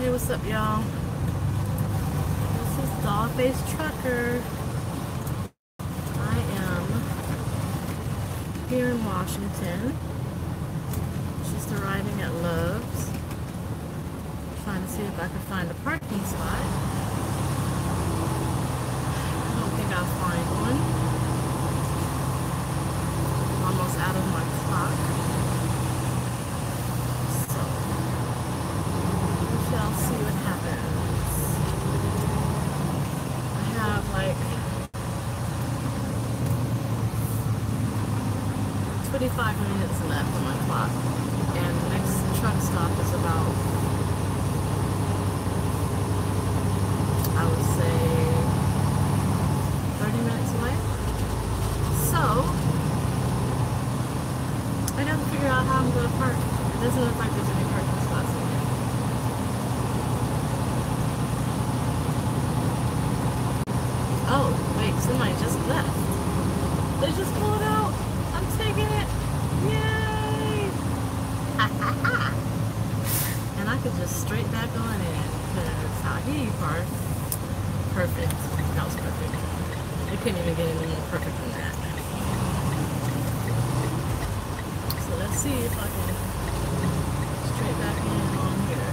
Hey, what's up, y'all? This is Doll-Faced Trucker. I am here in Washington. Just arriving at Love's. Trying to see if I can find a parking spot. I don't think I'll find one. I'm almost out of my clock. So, we shall see what happens. I have like 25 minutes left on my clock. And the next truck stop is about, I would say, 30 minutes away. So, I got to figure out how I'm going to park. It doesn't look like there's any parking spots in here. Oh, wait, somebody just left. They just pulled out. I'm taking it. Yay! And I could just straight back on in, because how he parked, perfect. That was perfect. It couldn't even get any more perfect than that. So let's see if I can straight back in on here.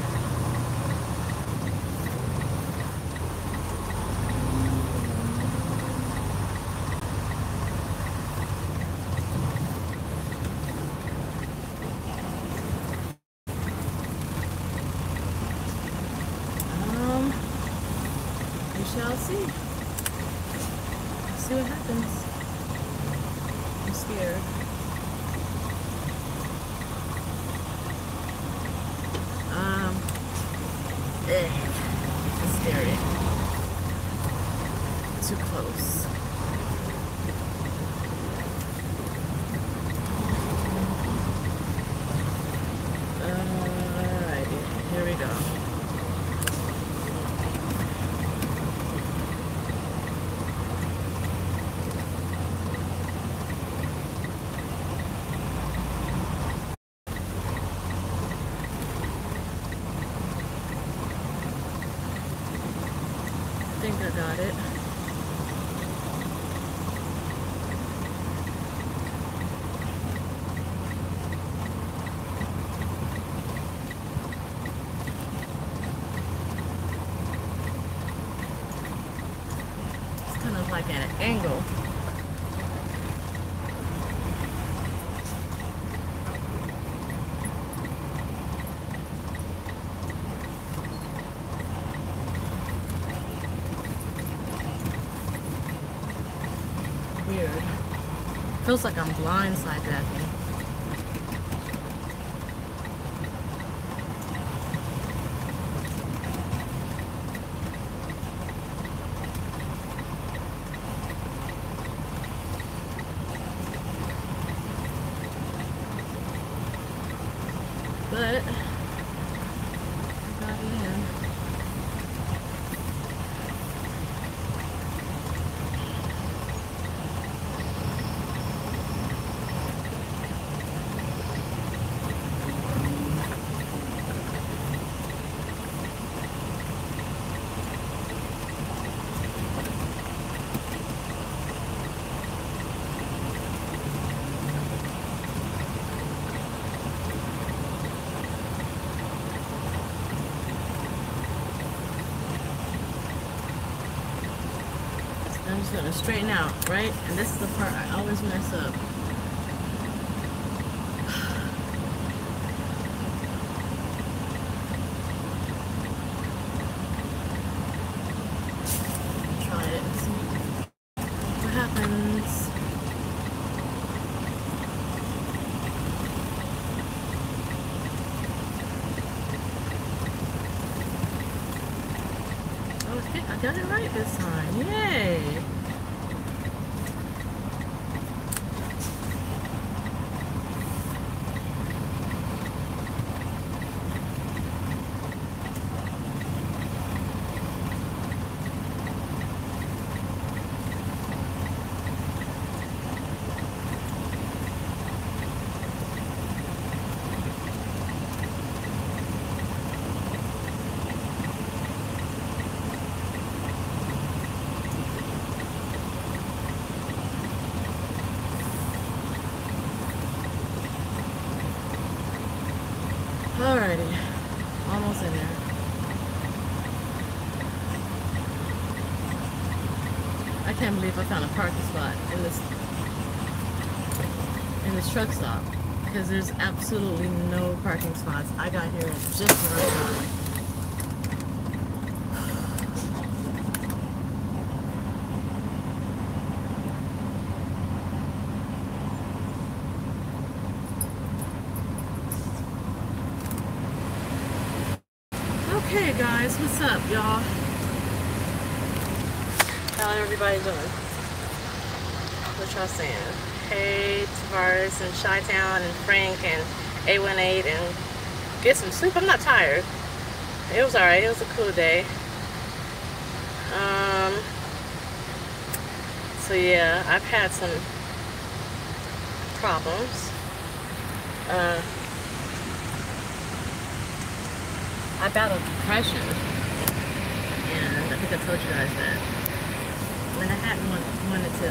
We shall see. See what happens. I'm scared. It's scary. Too close. Alrighty, here we go. I think I got it. It's kind of like at an angle. Weird. Feels like I'm blindside backing. But I got it in. I'm just gonna straighten out, right? And this is the part I always mess up. Try it and see what happens. Okay, I got it right this time. Yay! Alrighty, almost in there. I can't believe I found a parking spot in this truck stop, because there's absolutely no parking spots. I got here at just the right time. Okay guys, what's up y'all? How everybody doing? What y'all saying? Hey Tavares and Chi-Town and Frank and 818 and get some sleep. I'm not tired. It was alright. It was a cool day. So yeah, I've had some problems. I battled depression, and I think I told you guys that. And I hadn't wanted to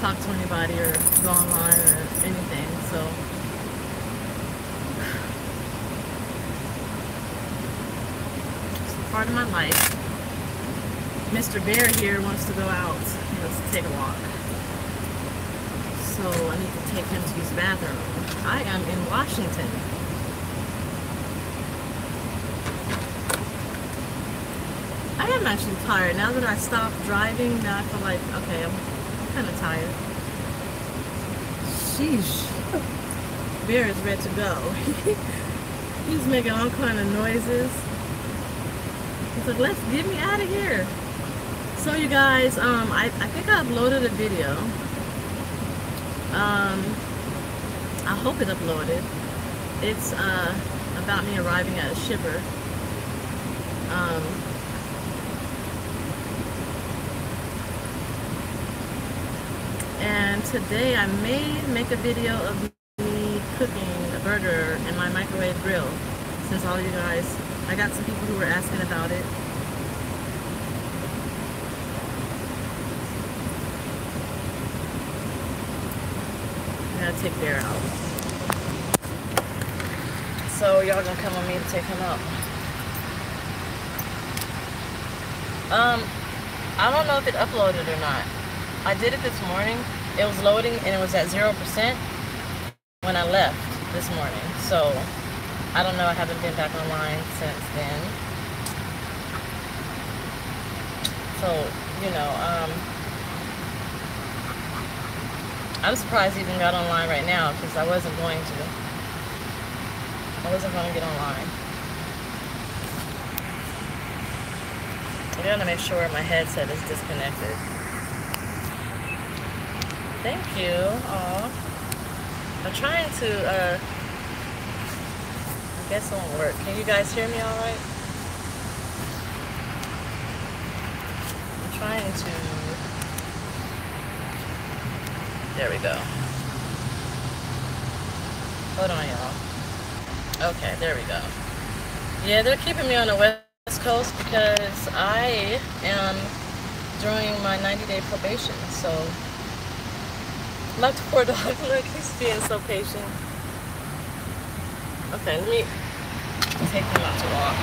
talk to anybody or go online or anything, so it's part of my life. Mr. Bear here wants to go out. He wants to take a walk. So I need to take him to his bathroom. I am in Washington. I am actually tired. Now that I stopped driving, now I feel like, okay, I'm kind of tired. Sheesh. Bear is ready to go. He's making all kind of noises. He's like, let's get me out of here. So you guys, I think I uploaded a video. I hope it uploaded. It's about me arriving at a shipper. And today I may make a video of me cooking a burger in my microwave grill, since all you guys, I got some people who were asking about it. I gotta take Bear out. So y'all gonna come with me to take him out. I don't know if it uploaded or not. I did it this morning. It was loading and it was at 0% when I left this morning. So I don't know. I haven't been back online since then. So, you know, I'm surprised I even got online right now, because I wasn't going to get online. I gotta make sure my headset is disconnected. Thank you. Aw. I'm trying to, I guess it won't work. Can you guys hear me all right? I'm trying to, there we go. Hold on, y'all. Okay, there we go. Yeah, they're keeping me on the West Coast because I am during my 90-day probation, so my poor dog, look, he's being so patient. Okay, let me take him out to walk.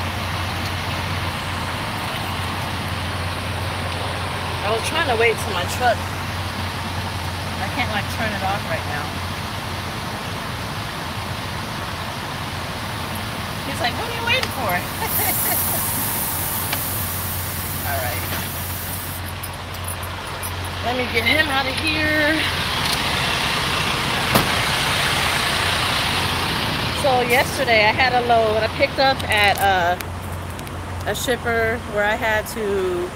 I was trying to wait till my truck. I can't like turn it off right now. He's like, what are you waiting for? Alright. Let me get him out of here. So yesterday I had a load. I picked up at a shipper where I had to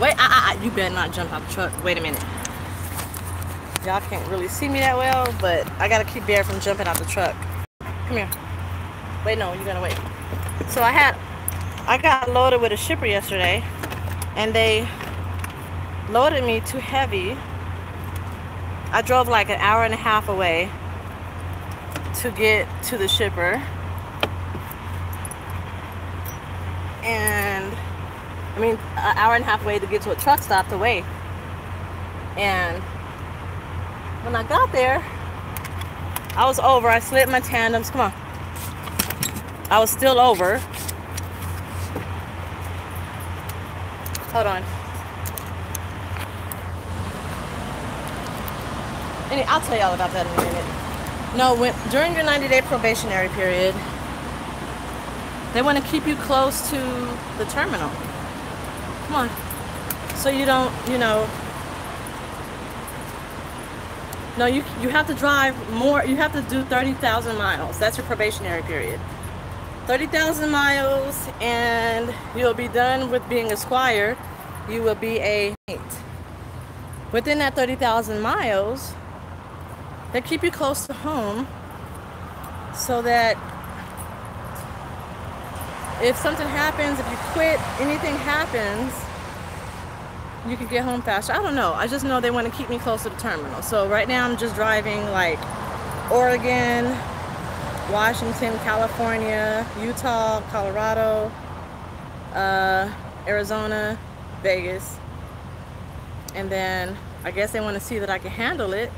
wait. You better not jump out the truck. Wait a minute. Y'all can't really see me that well, but I gotta keep Bear from jumping out the truck. Come here. Wait, no, you gotta wait. So I got loaded with a shipper yesterday, and they loaded me too heavy. I drove like an hour and a half away to get to the shipper. And I mean, an hour and a half away to get to a truck stop to wait. And when I got there, I was over. I slid my tandems. Come on. I was still over. Hold on. And I'll tell y'all about that in a minute. No, during your 90-day probationary period, they want to keep you close to the terminal. Come on. So you don't, no, you have to drive more. You have to do 30,000 miles. That's your probationary period. 30,000 miles, and you'll be done with being a squire. You will be a mate. Within that 30,000 miles, they keep you close to home so that if something happens, if you quit, anything happens, you can get home faster. I don't know. I just know they want to keep me close to the terminal. So right now I'm just driving like Oregon, Washington, California, Utah, Colorado, Arizona, Vegas. And then I guess they want to see that I can handle it.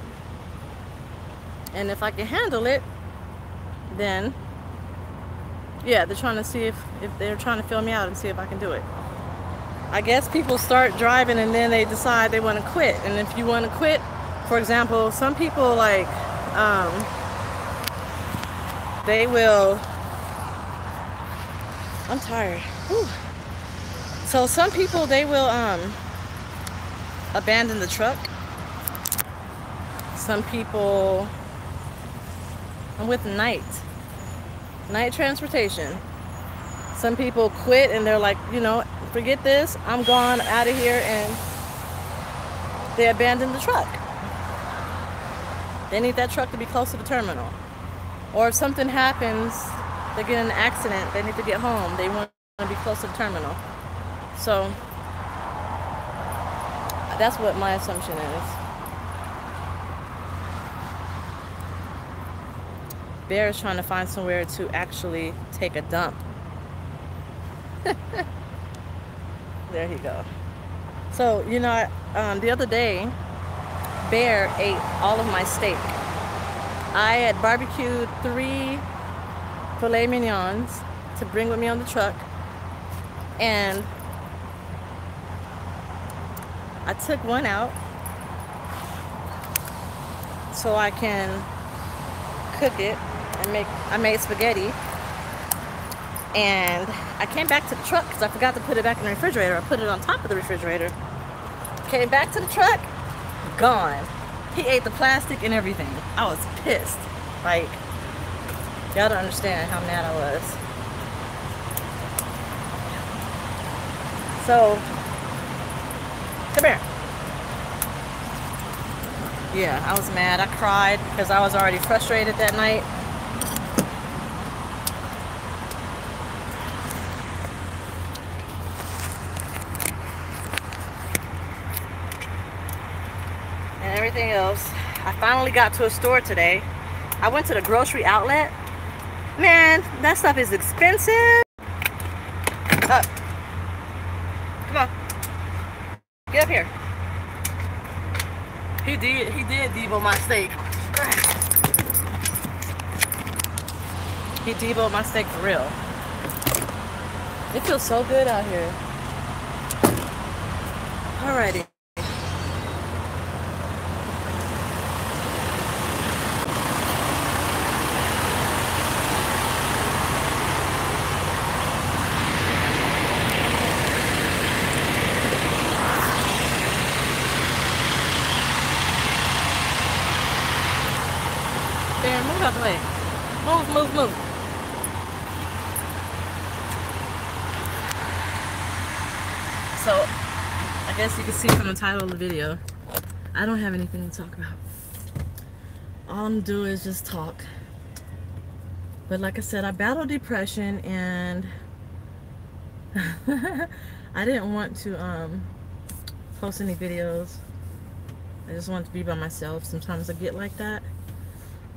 And if I can handle it, then yeah, they're trying to see if they're trying to fill me out and see if I can do it. I guess people start driving and then they decide they want to quit. And if you want to quit, for example, some people like they will, I'm tired. Whew. So some people, they will abandon the truck. Some people, I'm with night transportation. Some people quit and they're like, forget this, I'm gone out of here, and they abandon the truck. They need that truck to be close to the terminal. Or if something happens, they get in an accident, they need to get home, they want to be close to the terminal. So that's what my assumption is. Bear is trying to find somewhere to actually take a dump. There he go. So, the other day, Bear ate all of my steak. I had barbecued 3 filet mignons to bring with me on the truck, and I took one out so I can cook it and I made spaghetti. And I came back to the truck because I forgot to put it back in the refrigerator. I put it on top of the refrigerator. Came back to the truck, gone. He ate the plastic and everything. I was pissed. Like, y'all don't understand how mad I was. So, come here. Yeah, I was mad. I cried because I was already frustrated that night. Everything else. I finally got to a store today. I went to the grocery outlet. Man, that stuff is expensive. Up. Come on. Get up here. He did debo my steak. He deboed my steak for real. It feels so good out here. Alrighty. There, move out the way. Move. So, I guess you can see from the title of the video, I don't have anything to talk about. All I'm doing is just talk. But like I said, I battled depression, and I didn't want to post any videos. I just wanted to be by myself. Sometimes I get like that.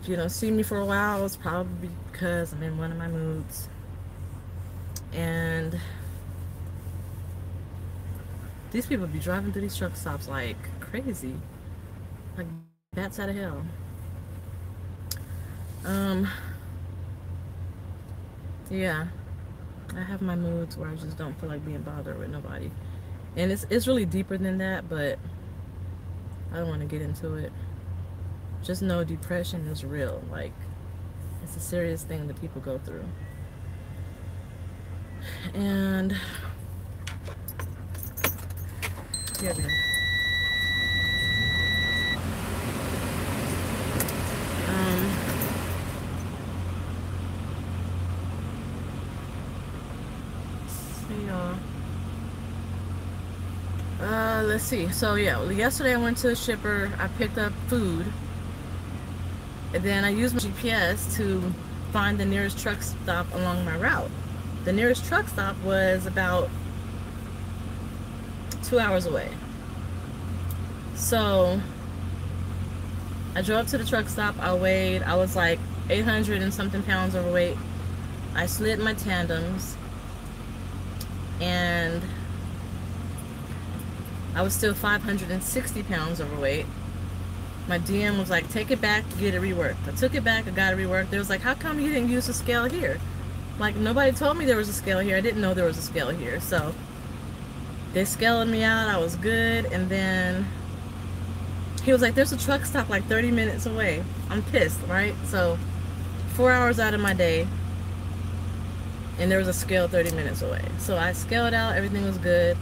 If you don't see me for a while, it's probably because I'm in one of my moods. And these people be driving through these truck stops like crazy. Like bats out of hell. Um, yeah, I have my moods where I just don't feel like being bothered with nobody. And it's really deeper than that, but I don't want to get into it. Just know depression is real. Like, it's a serious thing that people go through. And yeah, man. See y'all. Let's see. So yeah, yesterday I went to a shipper. I picked up food, and then I used my GPS to find the nearest truck stop along my route. The nearest truck stop was about 2 hours away. So I drove to the truck stop. I was like 800 and something pounds overweight. I slid my tandems, and I was still 560 pounds overweight. My DM was like, take it back, get it reworked. I took it back, I got it reworked. They was like, how come you didn't use the scale here? Like, nobody told me there was a scale here. I didn't know there was a scale here. So they scaled me out. I was good. And then he was like, there's a truck stop like 30 minutes away. I'm pissed, right? So 4 hours out of my day, and there was a scale 30 minutes away. So I scaled out, everything was good.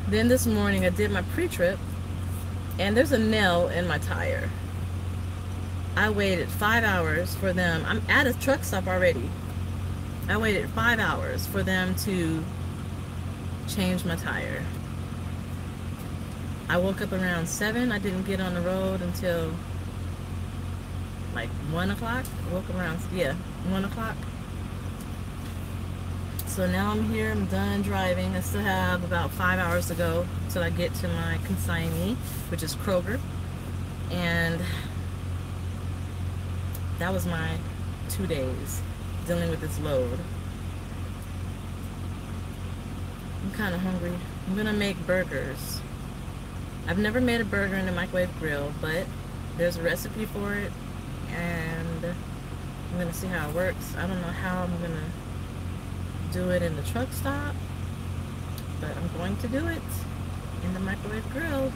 Then this morning I did my pre-trip, and there's a nail in my tire. I waited 5 hours for them. I'm at a truck stop already. I waited 5 hours for them to change my tire. I woke up around 7. I didn't get on the road until like 1 o'clock. I woke up around, 1 o'clock. So now I'm here, I'm done driving. I still have about 5 hours to go till I get to my consignee, which is Kroger. And that was my 2 days dealing with this load. I'm kind of hungry. I'm gonna make burgers. I've never made a burger in a microwave grill, but there's a recipe for it, and I'm gonna see how it works. I don't know how I'm gonna do it in the truck stop, but I'm going to do it in the microwave grill.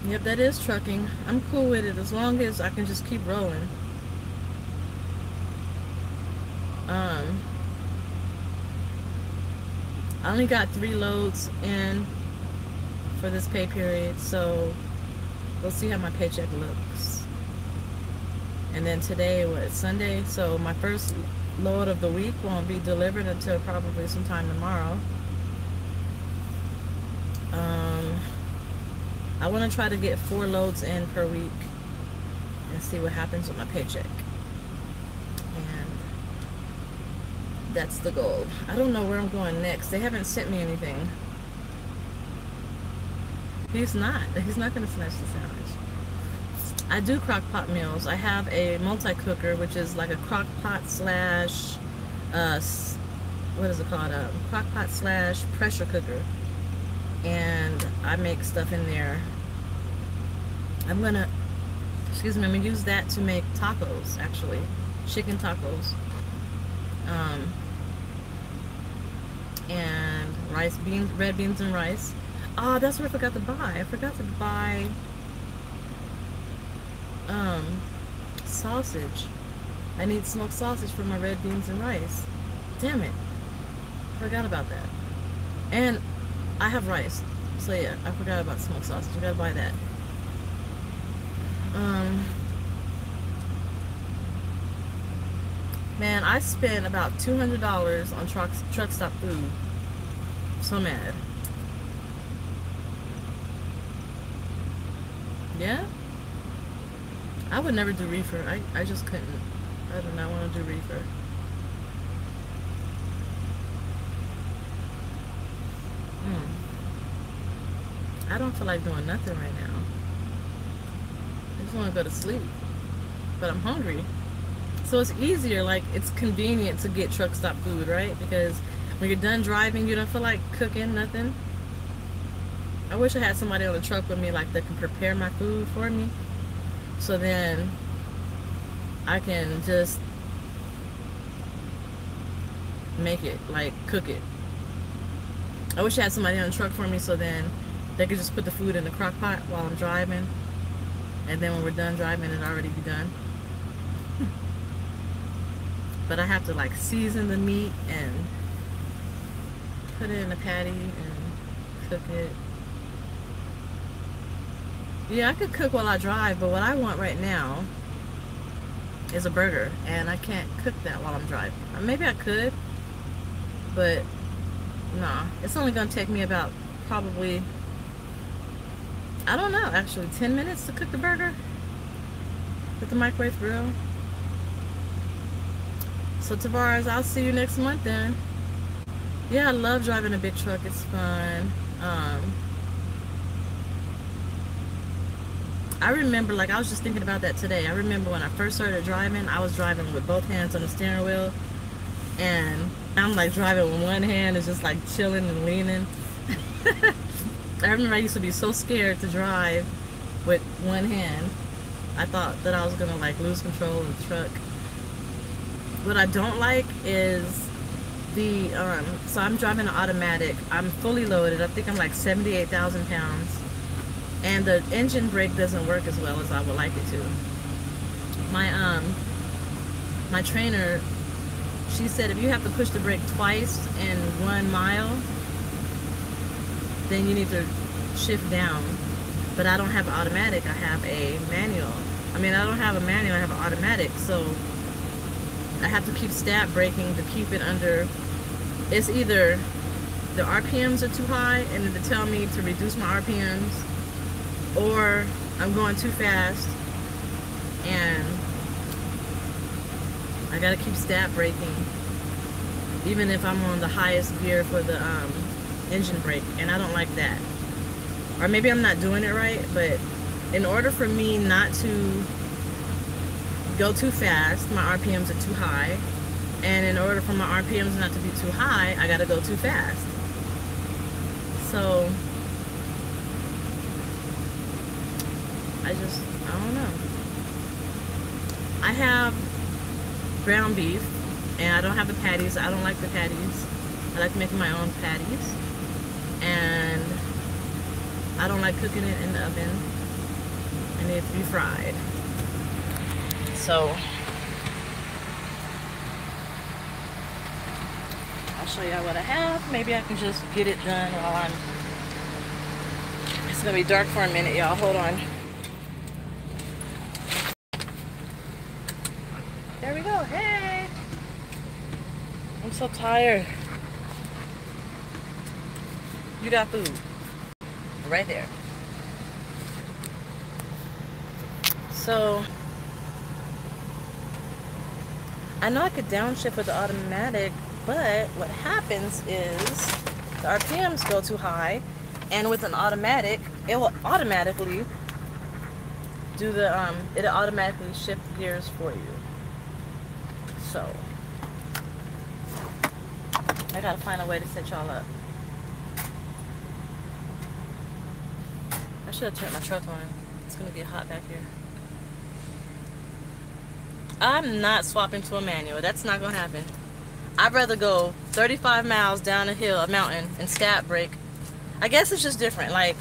Yep, that is trucking. I'm cool with it as long as I can just keep rolling. I only got 3 loads in for this pay period, so we'll see how my paycheck looks. And then today, Sunday? So my first load of the week won't be delivered until probably sometime tomorrow. I want to try to get 4 loads in per week and see what happens with my paycheck. And that's the goal. I don't know where I'm going next. They haven't sent me anything. He's not going to snatch the sandwich. I do crock pot meals. I have a multi-cooker, which is like a crock pot slash, what is it called? A crock pot slash pressure cooker. And I make stuff in there. I'm gonna use that to make tacos, actually. Chicken tacos. And red beans and rice. Oh, that's what I forgot to buy. I forgot to buy sausage. I need smoked sausage for my red beans and rice. Damn it. Forgot about that. And I have rice. So yeah, I forgot about smoked sausage. I gotta buy that. Man, I spent about $200 on truck stop food. So mad. Yeah? I would never do reefer. I just couldn't. I do not want to do reefer. I don't feel like doing nothing right now. I just want to go to sleep. But I'm hungry. So it's easier, like, it's convenient to get truck stop food, right? Because when you're done driving, you don't feel like cooking nothing. I wish I had somebody on the truck with me, like, that can prepare my food for me. So then I can just make it, like cook it. I wish I had somebody on the truck for me so then they could just put the food in the crock pot while I'm driving, and then when we're done driving it'll already be done. But I have to like season the meat and put it in a patty and cook it. Yeah, I could cook while I drive, but what I want right now is a burger, and I can't cook that while I'm driving. Maybe I could, but nah, it's only gonna take me about probably, I don't know, actually 10 minutes to cook the burger with the microwave grill. So Tavares, I'll see you next month then. Yeah, I love driving a big truck. It's fun. I remember, like, I was just thinking about that today. I remember when I first started driving, I was driving with both hands on the steering wheel, and I'm like driving with one hand, is just like chilling and leaning. I remember I used to be so scared to drive with one hand. I thought that I was gonna like lose control of the truck. What I don't like is the so I'm driving an automatic. I'm fully loaded. I think I'm like 78,000 pounds, and the engine brake doesn't work as well as I would like it to. My trainer, she said if you have to push the brake twice in 1 mile, then you need to shift down. But I don't have an automatic, I have a manual. I mean, I don't have a manual, I have an automatic, so I have to keep stab braking to keep it under. It's either the RPMs are too high and then to tell me to reduce my RPMs, or I'm going too fast and I gotta keep stab braking even if I'm on the highest gear for the engine brake, and I don't like that. Or maybe I'm not doing it right, but in order for me not to go too fast, my RPMs are too high, and in order for my RPMs not to be too high, I gotta go too fast. So I don't know. I have ground beef, and I don't have the patties. I don't like the patties. I like making my own patties, and I don't like cooking it in the oven. I need it to be fried. So I'll show y'all what I have. Maybe I can just get it done while it's gonna be dark for a minute, y'all. Hold on. There we go. Hey, I'm so tired. You got food right there. So I know I could downshift with the automatic, but what happens is the RPMs go too high, and with an automatic, it will automatically do the it'll automatically shift gears for you. So I gotta find a way to set y'all up. I should have turned my truck on. It's gonna get hot back here. I'm not swapping to a manual. That's not gonna happen. I'd rather go 35 miles down a hill, a mountain, and stab brake. I guess it's just different. Like,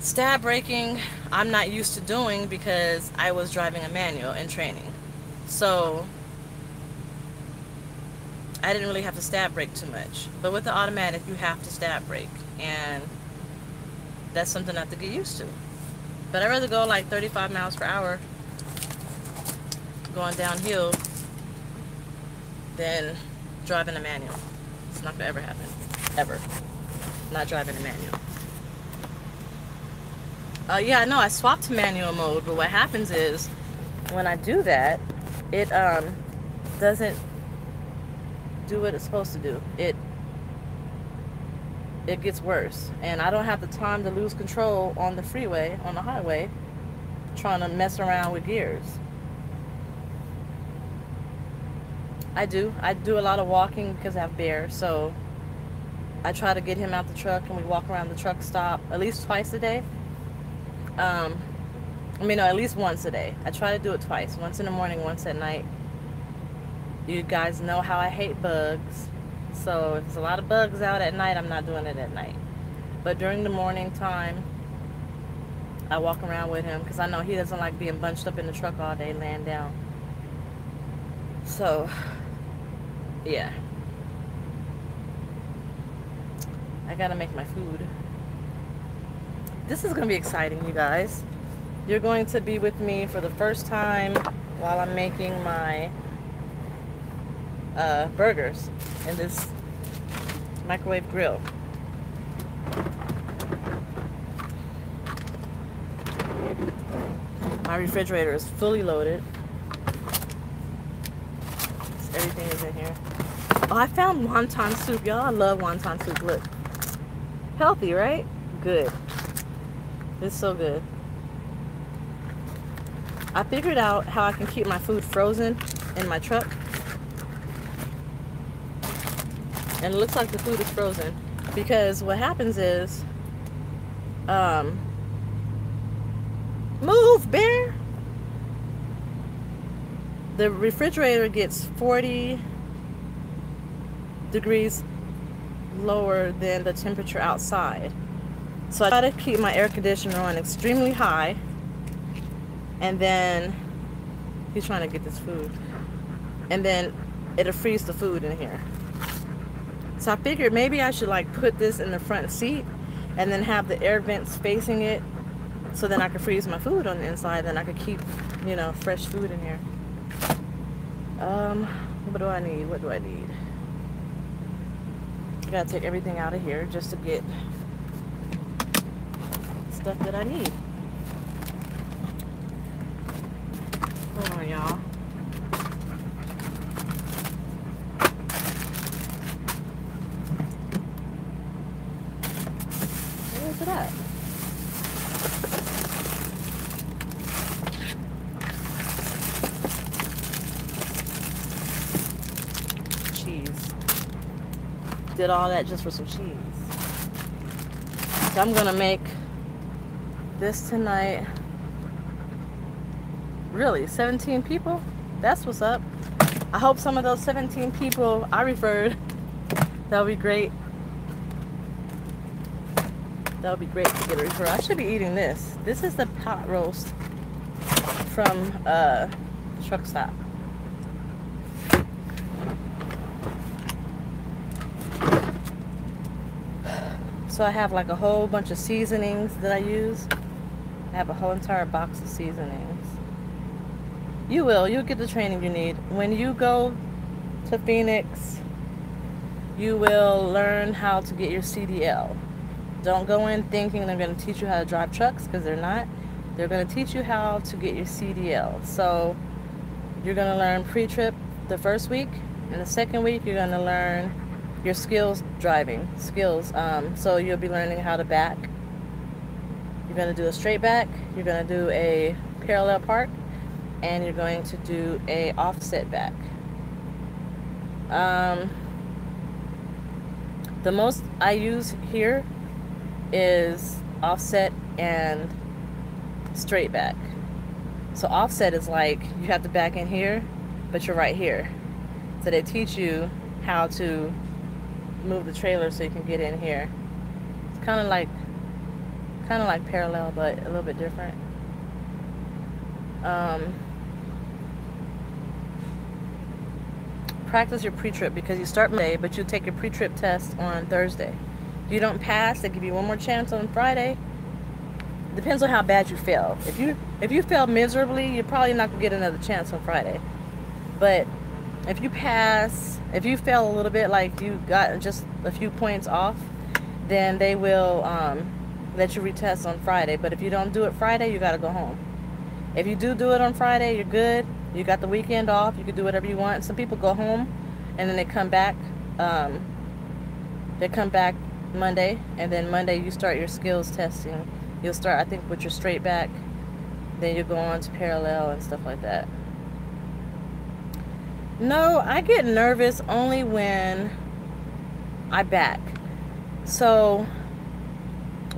stab braking, I'm not used to doing because I was driving a manual in training. So I didn't really have to stab brake too much. But with the automatic, you have to stab brake, and that's something I have to get used to. But I'd rather go like 35 miles per hour going downhill than driving a manual. It's not gonna ever happen. Ever. Not driving a manual. Yeah, no, I swapped to manual mode, but what happens is when I do that, it doesn't do what it's supposed to do. It gets worse, and I don't have the time to lose control on the freeway, on the highway, trying to mess around with gears. I do a lot of walking because I have Bear, so I try to get him out the truck and we walk around the truck stop at least twice a day. I mean, no, at least once a day. I try to do it twice. Once in the morning, once at night. You guys know how I hate bugs. So if there's a lot of bugs out at night, I'm not doing it at night. But during the morning time, I walk around with him because I know he doesn't like being bunched up in the truck all day laying down. So, yeah. I gotta make my food. This is gonna be exciting, you guys. You're going to be with me for the first time while I'm making my burgers in this microwave grill. My refrigerator is fully loaded. Everything is in here. Oh, I found wonton soup. Y'all, I love wonton soup. Look. Healthy, right? Good. It's so good. I figured out how I can keep my food frozen in my truck. And it looks like the food is frozen. Because what happens is, move, bear! The refrigerator gets 40 degrees lower than the temperature outside. So I try to keep my air conditioner on extremely high. And then, he's trying to get this food. And then it'll freeze the food in here. So I figured maybe I should like put this in the front seat and then have the air vents facing it so then I could freeze my food on the inside. Then I could keep, you know, fresh food in here. What do I need? What do I need? I gotta take everything out of here just to get stuff that I need. Hold on, y'all. Where's it at? Cheese. Did all that just for some cheese. So I'm gonna make this tonight. Really, 17 people? That's what's up. I hope some of those 17 people I referred, that would be great. That would be great to get a referral. I should be eating this. This is the pot roast from Truck Stop. So I have like a whole bunch of seasonings that I use. I have a whole entire box of seasonings. You'll get the training you need. When you go to Phoenix, you will learn how to get your CDL. Don't go in thinking they're going to teach you how to drive trucks, because they're not. They're going to teach you how to get your CDL. So you're going to learn pre-trip the first week, and the second week you're going to learn your skills driving skills. So you'll be learning how to back. You're going to do a straight back, you're going to do a parallel park, and you're going to do a offset back. The most I use here is offset and straight back. So offset is like you have to back in here, but you're right here. So they teach you how to move the trailer so you can get in here. It's kind of like parallel, but a little bit different. Practice your pre-trip, because you start Monday, but you take your pre-trip test on Thursday. If you don't pass, they give you one more chance on Friday. Depends on how bad you fail. If you fail miserably, you're probably not gonna get another chance on Friday. But if you pass, if you fail a little bit, like you got just a few points off, then they will let you retest on Friday. But if you don't do it Friday, you gotta go home. If you do it on Friday, you're good. You got the weekend off. You can do whatever you want. Some people go home and then they come back. They come back Monday, and then Monday you start your skills testing. You'll start, I think, with your straight back. Then you go on to parallel and stuff like that. No, I get nervous only when I back. So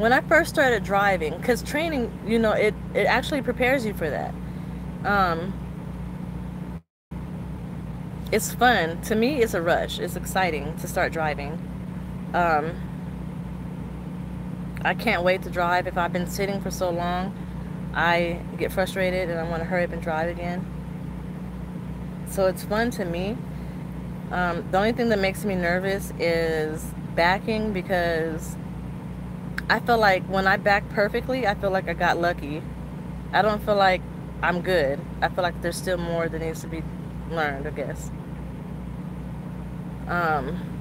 when I first started driving, because training, you know, it actually prepares you for that. Um, it's fun. To me, it's a rush. It's exciting to start driving. Um, I can't wait to drive. If I've been sitting for so long, I get frustrated and I want to hurry up and drive again. So it's fun to me. The only thing that makes me nervous is backing, because I feel like when I back perfectly, I feel like I got lucky. I don't feel like I'm good. I feel like there's still more that needs to be learned, I guess.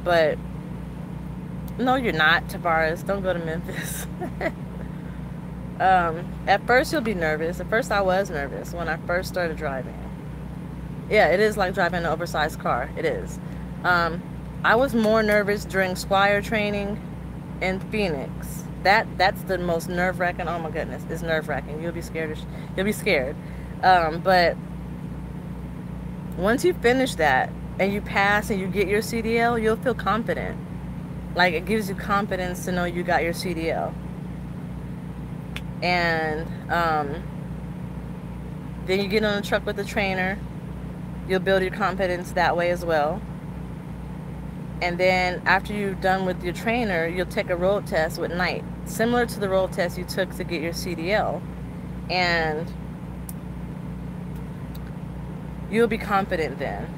But no, you're not, Tavares. Don't go to Memphis. At first you'll be nervous. At first I was nervous when I first started driving. Yeah, it is like driving an oversized car. It is. I was more nervous during Squire training in Phoenix. That's the most nerve-wracking. Oh my goodness, it's nerve-wracking. You'll be scared. You'll be scared. But once you finish that and you pass and you get your CDL, you'll feel confident. Like, it gives you confidence to know you got your CDL. And then you get on the truck with the trainer. You'll build your confidence that way as well. And then after you're done with your trainer, you'll take a road test with Knight, similar to the road test you took to get your CDL. And you'll be confident then.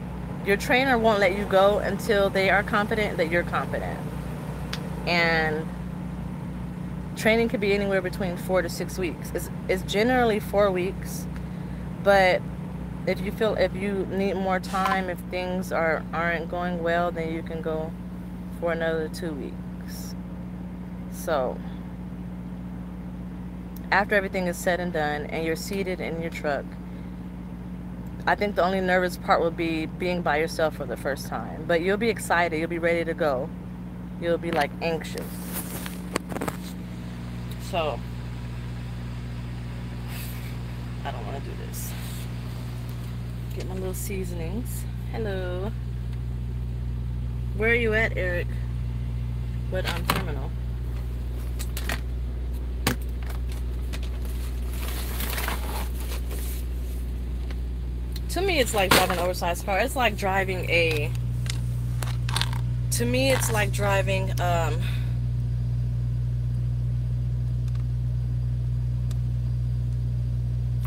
Your trainer won't let you go until they are confident that you're confident. And training could be anywhere between 4 to 6 weeks. It's generally 4 weeks, but if you need more time, if things aren't going well, then you can go for another 2 weeks. So after everything is said and done and you're seated in your truck, I think the only nervous part will be being by yourself for the first time. But you'll be excited. You'll be ready to go. You'll be like anxious. So I don't want to do this. Get my little seasonings. Hello. Where are you at, Eric? What terminal? To me, it's like driving an oversized car. It's like driving to me, it's like driving, well,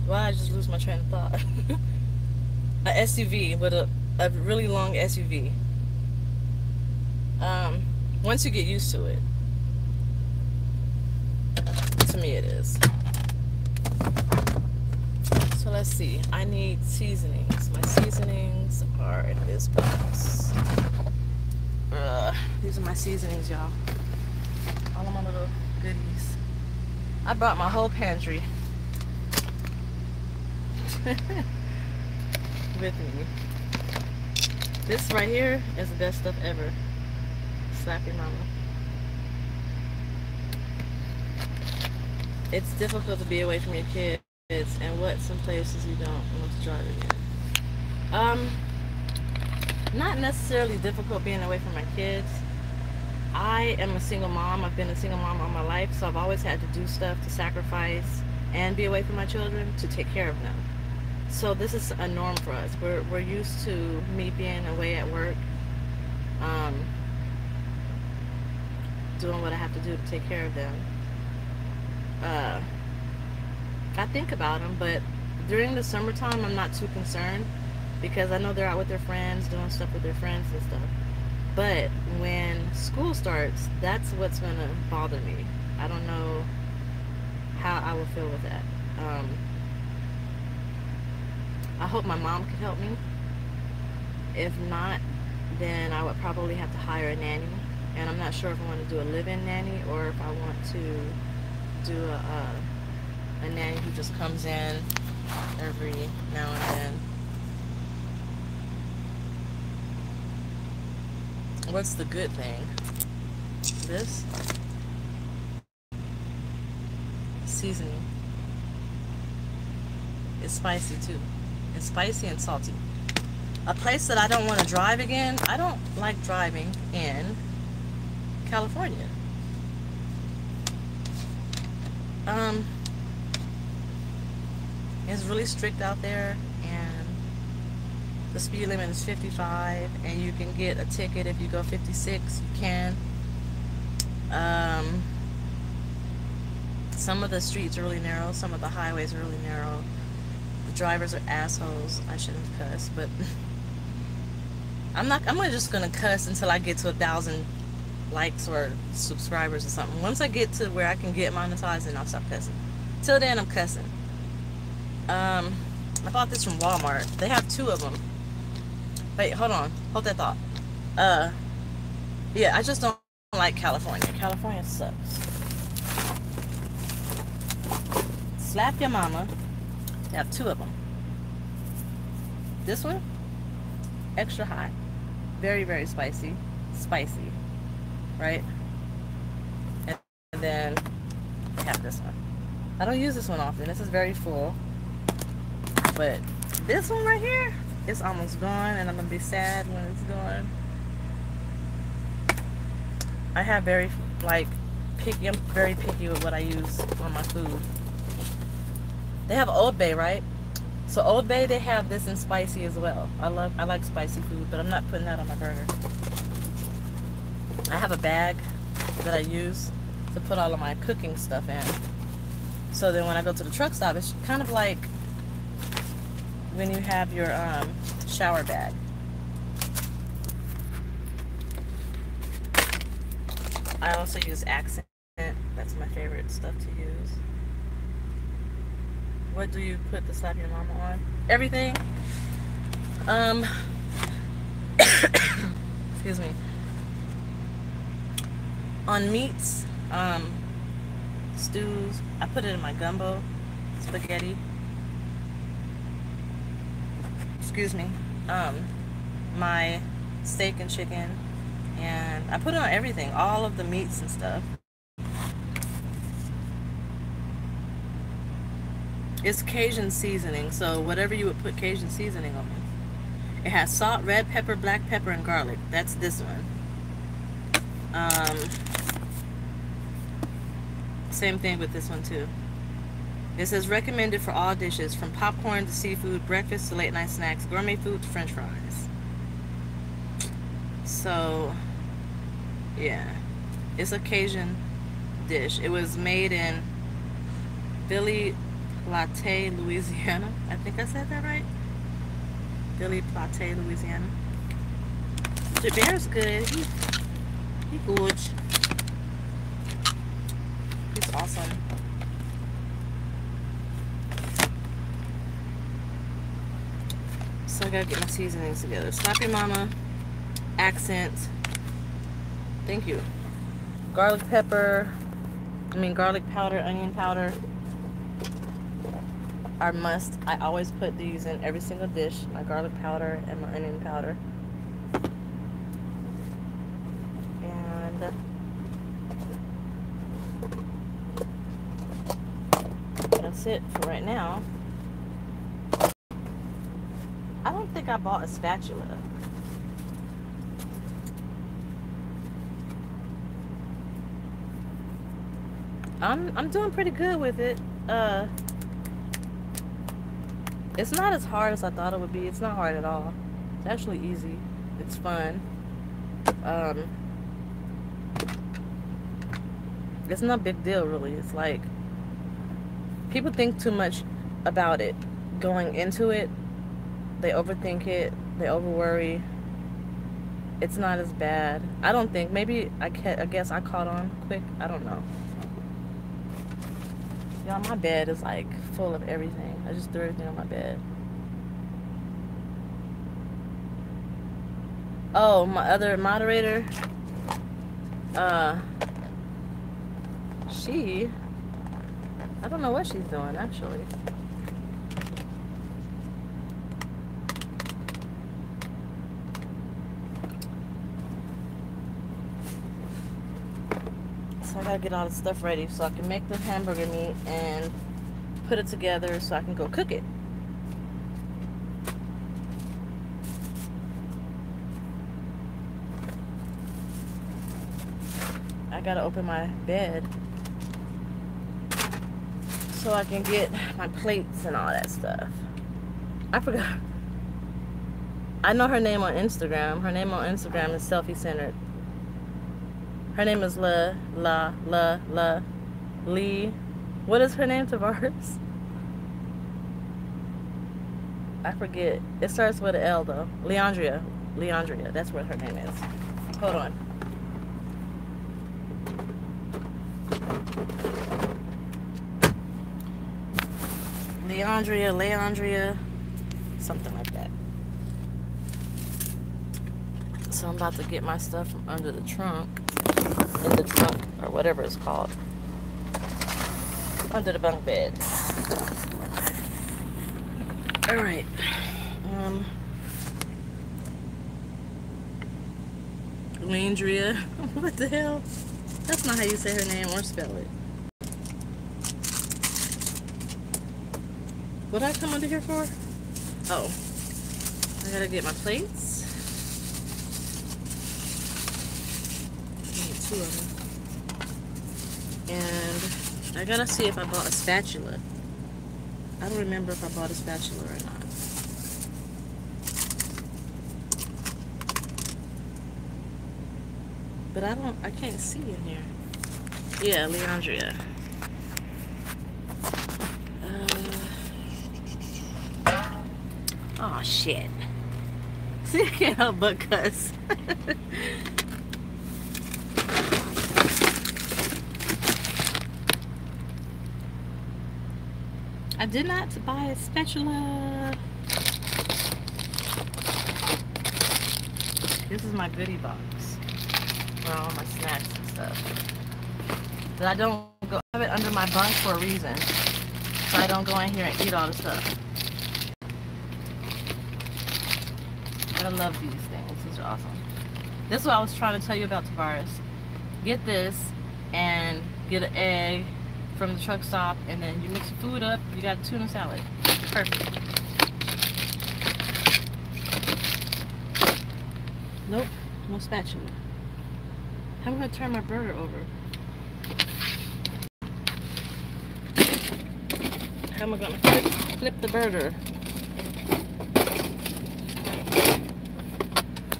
I just lose my train of thought. A SUV with a really long SUV. Once you get used to it, to me it is. So let's see. I need seasonings. My seasonings are in this box. These are my seasonings, y'all. All of my little goodies. I brought my whole pantry with me. This right here is the best stuff ever. Slap your mama. It's difficult to be away from your kids, and what some places you don't want to drive again. Not necessarily difficult being away from my kids. I am a single mom. I've been a single mom all my life, so I've always had to do stuff to sacrifice and be away from my children to take care of them. So this is a norm for us. We're used to me being away at work, doing what I have to do to take care of them. I think about them, but during the summertime, I'm not too concerned because I know they're out with their friends, doing stuff with their friends and stuff. But when school starts, that's what's going to bother me. I don't know how I will feel with that. I hope my mom can help me. If not, then I would probably have to hire a nanny. And I'm not sure if I want to do a live-in nanny or if I want to do a nanny who just comes in every now and then. What's the good thing? This seasoning. It's spicy too. It's spicy and salty. A place that I don't want to drive again, I don't like driving in California. Um, it's really strict out there, and the speed limit is 55, and you can get a ticket if you go 56. You can. Um, some of the streets are really narrow. Some of the highways are really narrow. The drivers are assholes. I shouldn't cuss, but I'm just gonna cuss until I get to 1,000 likes or subscribers or something. Once I get to where I can get monetized, then I'll stop cussing. Till then, I'm cussing. I bought this from Walmart. They have 2 of them. Wait, hold on. Hold that thought. Yeah, I just don't like California. California sucks. Slap your mama. They have 2 of them. This one, extra hot. Very, very spicy. Spicy. Right? And then I have this one. I don't use this one often. This is very full. But this one right here is almost gone, and I'm gonna be sad when it's gone. I have very picky. I'm very picky with what I use on my food. They have Old Bay, right? So Old Bay, they have this in spicy as well. I like spicy food, but I'm not putting that on my burger. I have a bag that I use to put all of my cooking stuff in. So then when I go to the truck stop, it's kind of like when you have your shower bag. I also use Accent. That's my favorite stuff to use. What do you put the slap your mama on? Everything. Excuse me. On meats, stews, I put it in my gumbo, spaghetti. Excuse me. My steak and chicken, and I put it on everything, all of the meats and stuff. It's Cajun seasoning, so whatever you would put Cajun seasoning on. It has salt, red pepper, black pepper, and garlic. That's this one. Same thing with this one too. It says recommended for all dishes, from popcorn to seafood, breakfast to late night snacks, gourmet food to french fries. So, yeah. It's a Cajun dish. It was made in Philly Platte, Louisiana. I think I said that right. Philly Platte, Louisiana. Jabear's good. He good. He's awesome. So I gotta get my seasonings together. Slap your mama. Accent. Thank you. Garlic powder, onion powder are must. I always put these in every single dish. My garlic powder and my onion powder. And that's it for right now. I don't think I bought a spatula. I'm doing pretty good with it. It's not as hard as I thought it would be. It's not hard at all. It's actually easy. It's fun. It's not a big deal, really. It's like, people think too much about it going into it. They overthink it. They overworry. It's not as bad. I don't think. Maybe, I guess I caught on quick. I don't know. Y'all, my bed is like full of everything. I just threw everything on my bed. Oh, my other moderator, I don't know what she's doing, actually. So I gotta get all the stuff ready so I can make the hamburger meat and put it together so I can go cook it. I gotta open my bed. so I can get my plates and all that stuff. I forgot. I know her name on Instagram. Her name on Instagram is Selfie Centered. Her name is Lee. What is her name, Tavares? I forget. It starts with an L though. Leandria. That's what her name is. Hold on. Leandria, something like that. So I'm about to get my stuff from under the trunk, in the trunk, or whatever it's called, under the bunk bed. All right. Leandria, what the hell? That's not how you say her name or spell it. What did I come under here for? Oh, I gotta get my plates. I need 2 of them. And I gotta see if I bought a spatula. I don't remember if I bought a spatula or not. But I can't see in here. Yeah, Leandria. Oh shit. See, I can't help but cuss. I did not buy a spatula. This is my goodie box. All my snacks and stuff. But I don't go, I have it under my bunk for a reason. So I don't go in here and eat all the stuff. I love these things. These are awesome. This is what I was trying to tell you about, Tavares. Get this and get an egg from the truck stop, and then you mix the food up. You got a tuna salad. Perfect. Nope, no spatula. How am I gonna turn my burger over? How am I gonna flip the burger?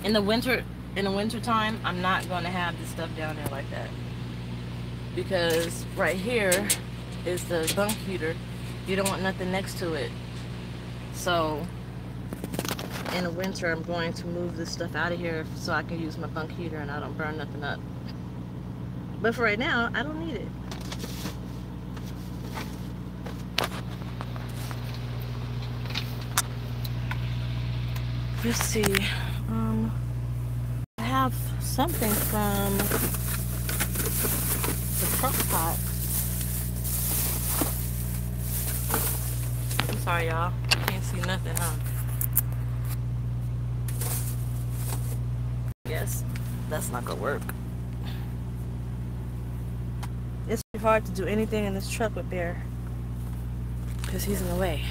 In the winter time, I'm not gonna have this stuff down there like that, because right here is the bunk heater. You don't want nothing next to it. So in the winter, I'm going to move this stuff out of here so I can use my bunk heater and I don't burn nothing up. But for right now, I don't need it. Let's see. I have something from the crock pot. I'm sorry, y'all. Can't see nothing, huh? Yes, that's not gonna work. It's hard to do anything in this truck with Bear because he's in the way.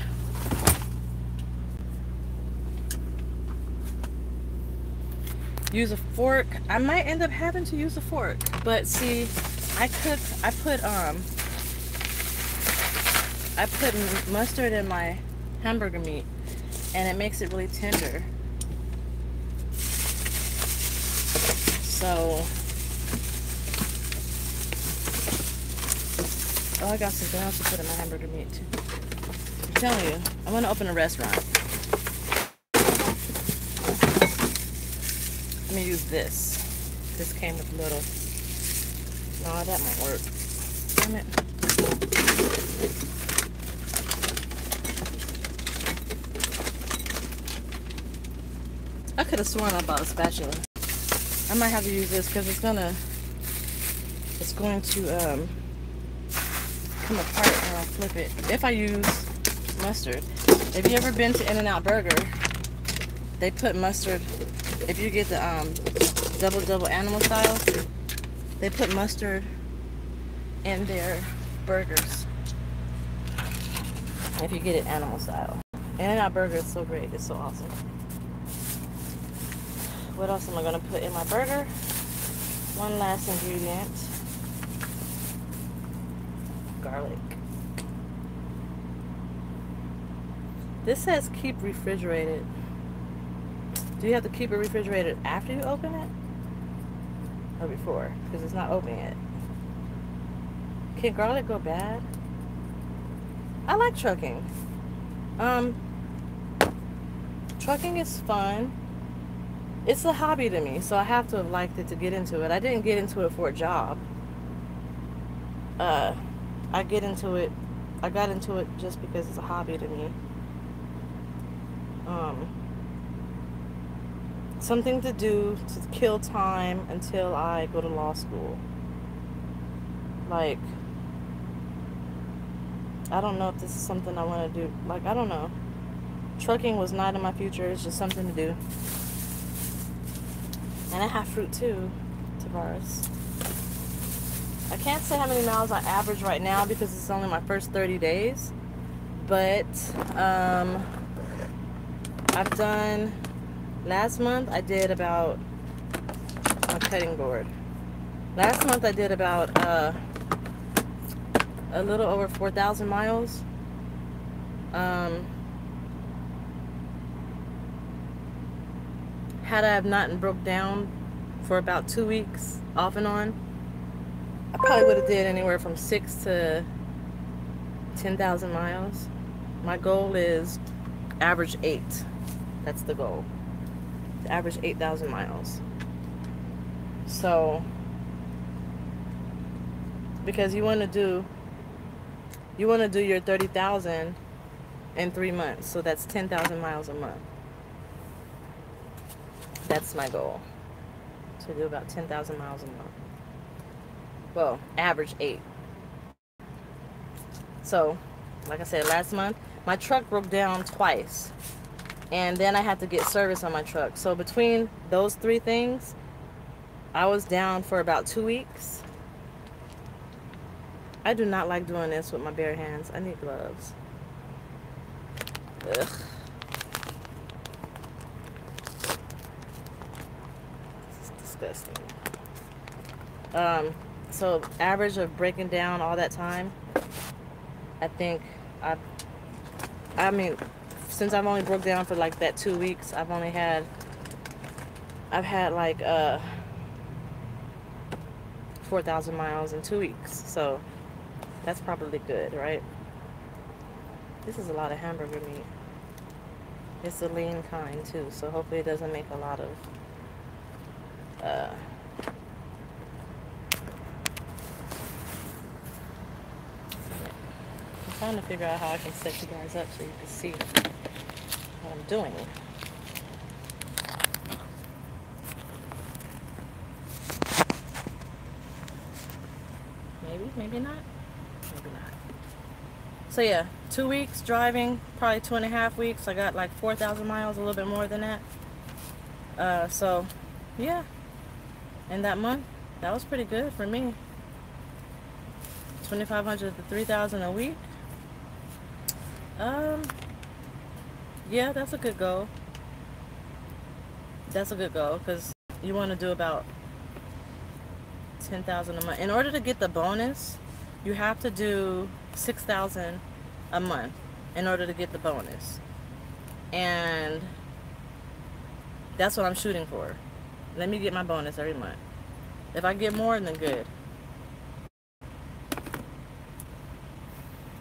Use a fork. I might end up having to use a fork, but see, I put mustard in my hamburger meat, and it makes it really tender. So, oh, I got something else to put in my hamburger meat too. I'm telling you, I'm gonna open a restaurant. Let me use this. This came with little. No, that might work. Damn it. I could have sworn I bought a spatula. I might have to use this because it's going to come apart when I flip it. If I use mustard. Have you ever been to In-N-Out Burger? They put mustard. If you get the double animal style, they put mustard in their burgers. If you get it animal style. In-N-Out Burger is so great. It's so awesome. What else am I going to put in my burger? One last ingredient. Garlic. This says keep refrigerated. Do you have to keep it refrigerated after you open it? Or before? Because it's not open yet. Can garlic go bad? I like trucking. Trucking is fun. It's a hobby to me, so I have to have liked it to get into it. I didn't get into it for a job. I got into it just because it's a hobby to me. Something to do to kill time until I go to law school. Like, I don't know if this is something I want to do. Like, I don't know. Trucking was not in my future. It's just something to do. And I have fruit too, Tavares. I can't say how many miles I average right now because it's only my first 30 days. But I've done, last month I did about, a cutting board. Last month I did about a little over 4,000 miles. Had I have not broke down for about 2 weeks off and on, I probably would have did anywhere from 6 to 10,000 miles. My goal is average 8. That's the goal. To average 8,000 miles. So, because you want to do your 30,000 in 3 months. So that's 10,000 miles a month. That's my goal. To do about 10,000 miles a month. Well, average 8. So, like I said, last month, my truck broke down twice. And then I had to get service on my truck. So between those 3 things, I was down for about 2 weeks. I do not like doing this with my bare hands. I need gloves. Ugh. This is disgusting. So average of breaking down all that time, I think I mean, since I've only broke down for like that 2 weeks, I've had like 4,000 miles in 2 weeks. So that's probably good, right? This is a lot of hamburger meat. It's the lean kind too, so hopefully it doesn't make a lot of I'm trying to figure out how I can set you guys up so you can see what I'm doing. Maybe not. Maybe not. So yeah, 2 weeks driving, probably 2.5 weeks. I got like 4,000 miles, a little bit more than that. So yeah, and that month, that was pretty good for me. 2,500 to 3,000 a week. Yeah, that's a good goal. That's a good goal because you want to do about 10,000 a month. In order to get the bonus, you have to do 6,000 a month in order to get the bonus. And that's what I'm shooting for. Let me get my bonus every month. If I get more, then good.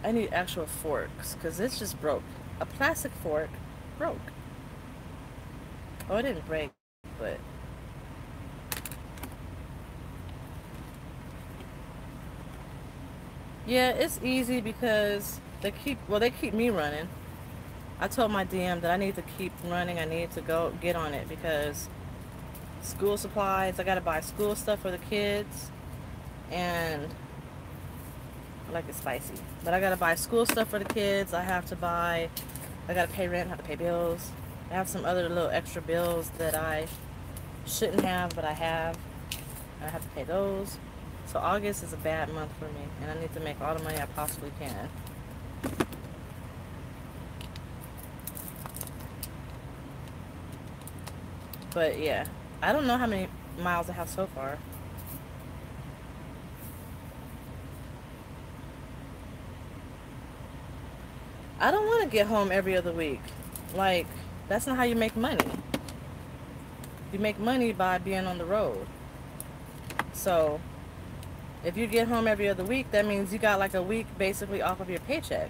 I need actual forks because this just broke. A plastic fork broke. Oh, it didn't break, but yeah, it's easy because they keep me running. I told my DM that I need to keep running. I need to go get on it because school supplies, I gotta buy school stuff for the kids, and I like it spicy, but I gotta buy school stuff for the kids. I gotta pay rent, I have to pay bills. I have some other little extra bills that I shouldn't have, but I have. I have to pay those. So August is a bad month for me, and I need to make all the money I possibly can. But yeah, I don't know how many miles I have so far. I don't want want to get home every other week. Like, that's not how you make money. You make money by being on the road. So if you get home every other week, that means you got like a week basically off of your paycheck.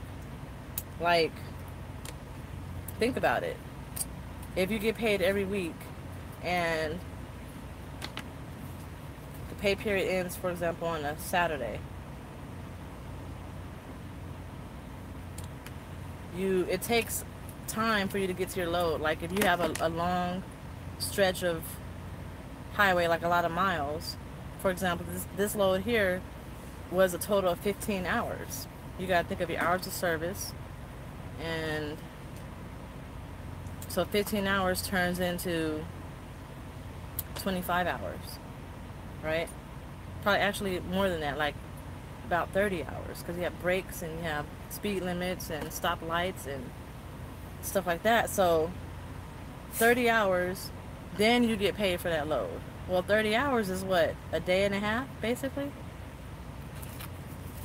Like, think about it. If you get paid every week and the pay period ends, for example, on a Saturday, it takes time for you to get to your load. Like, if you have a long stretch of highway, like a lot of miles, for example, this load here was a total of 15 hours. You got to think of your hours of service, and so 15 hours turns into 25 hours, right? Probably actually more than that, like about 30 hours, because you have breaks and you have speed limits and stop lights and stuff like that. So 30 hours, then you get paid for that load. Well, 30 hours is what, a day and a half basically?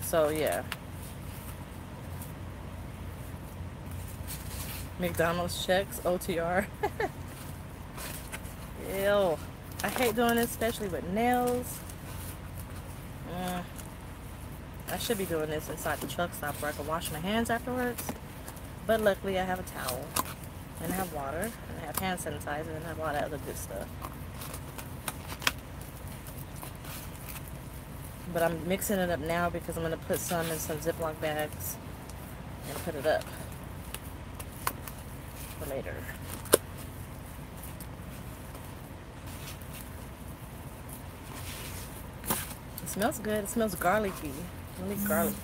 So yeah, McDonald's checks, OTR. Ew, I hate doing this, especially with nails. I should be doing this inside the truck stop where I can wash my hands afterwards. But luckily I have a towel, and I have water, and I have hand sanitizer, and I have a lot of other good stuff. But I'm mixing it up now because I'm going to put some in some Ziploc bags and put it up for later. It smells good. It smells garlicky. Really garlicky.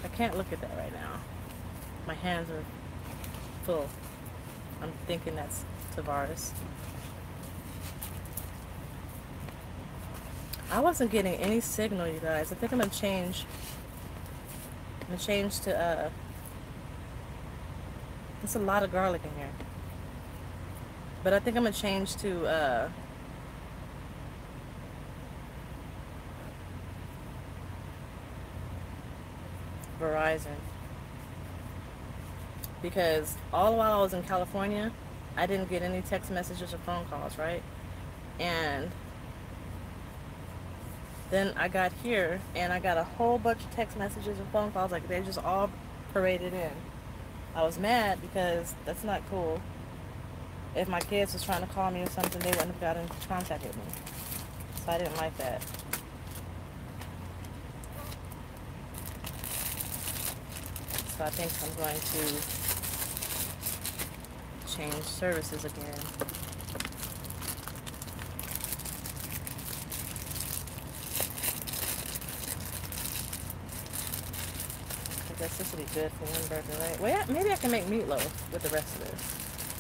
I can't look at that right now. My hands are full. I'm thinking that's Tavares. I wasn't getting any signal, you guys. I think I'm gonna change. I'm gonna change to there's a lot of garlic in here. But I think I'm gonna change to Verizon, because all while I was in California, I didn't get any text messages or phone calls, right? And then I got here and I got a whole bunch of text messages and phone calls, like they just all paraded in. I was mad because that's not cool. If my kids was trying to call me or something, they wouldn't have gotten in contact with me. So I didn't like that. So I think I'm going to change services again. I guess this will be good for one burger, right? Well, yeah, maybe I can make meatloaf with the rest of this.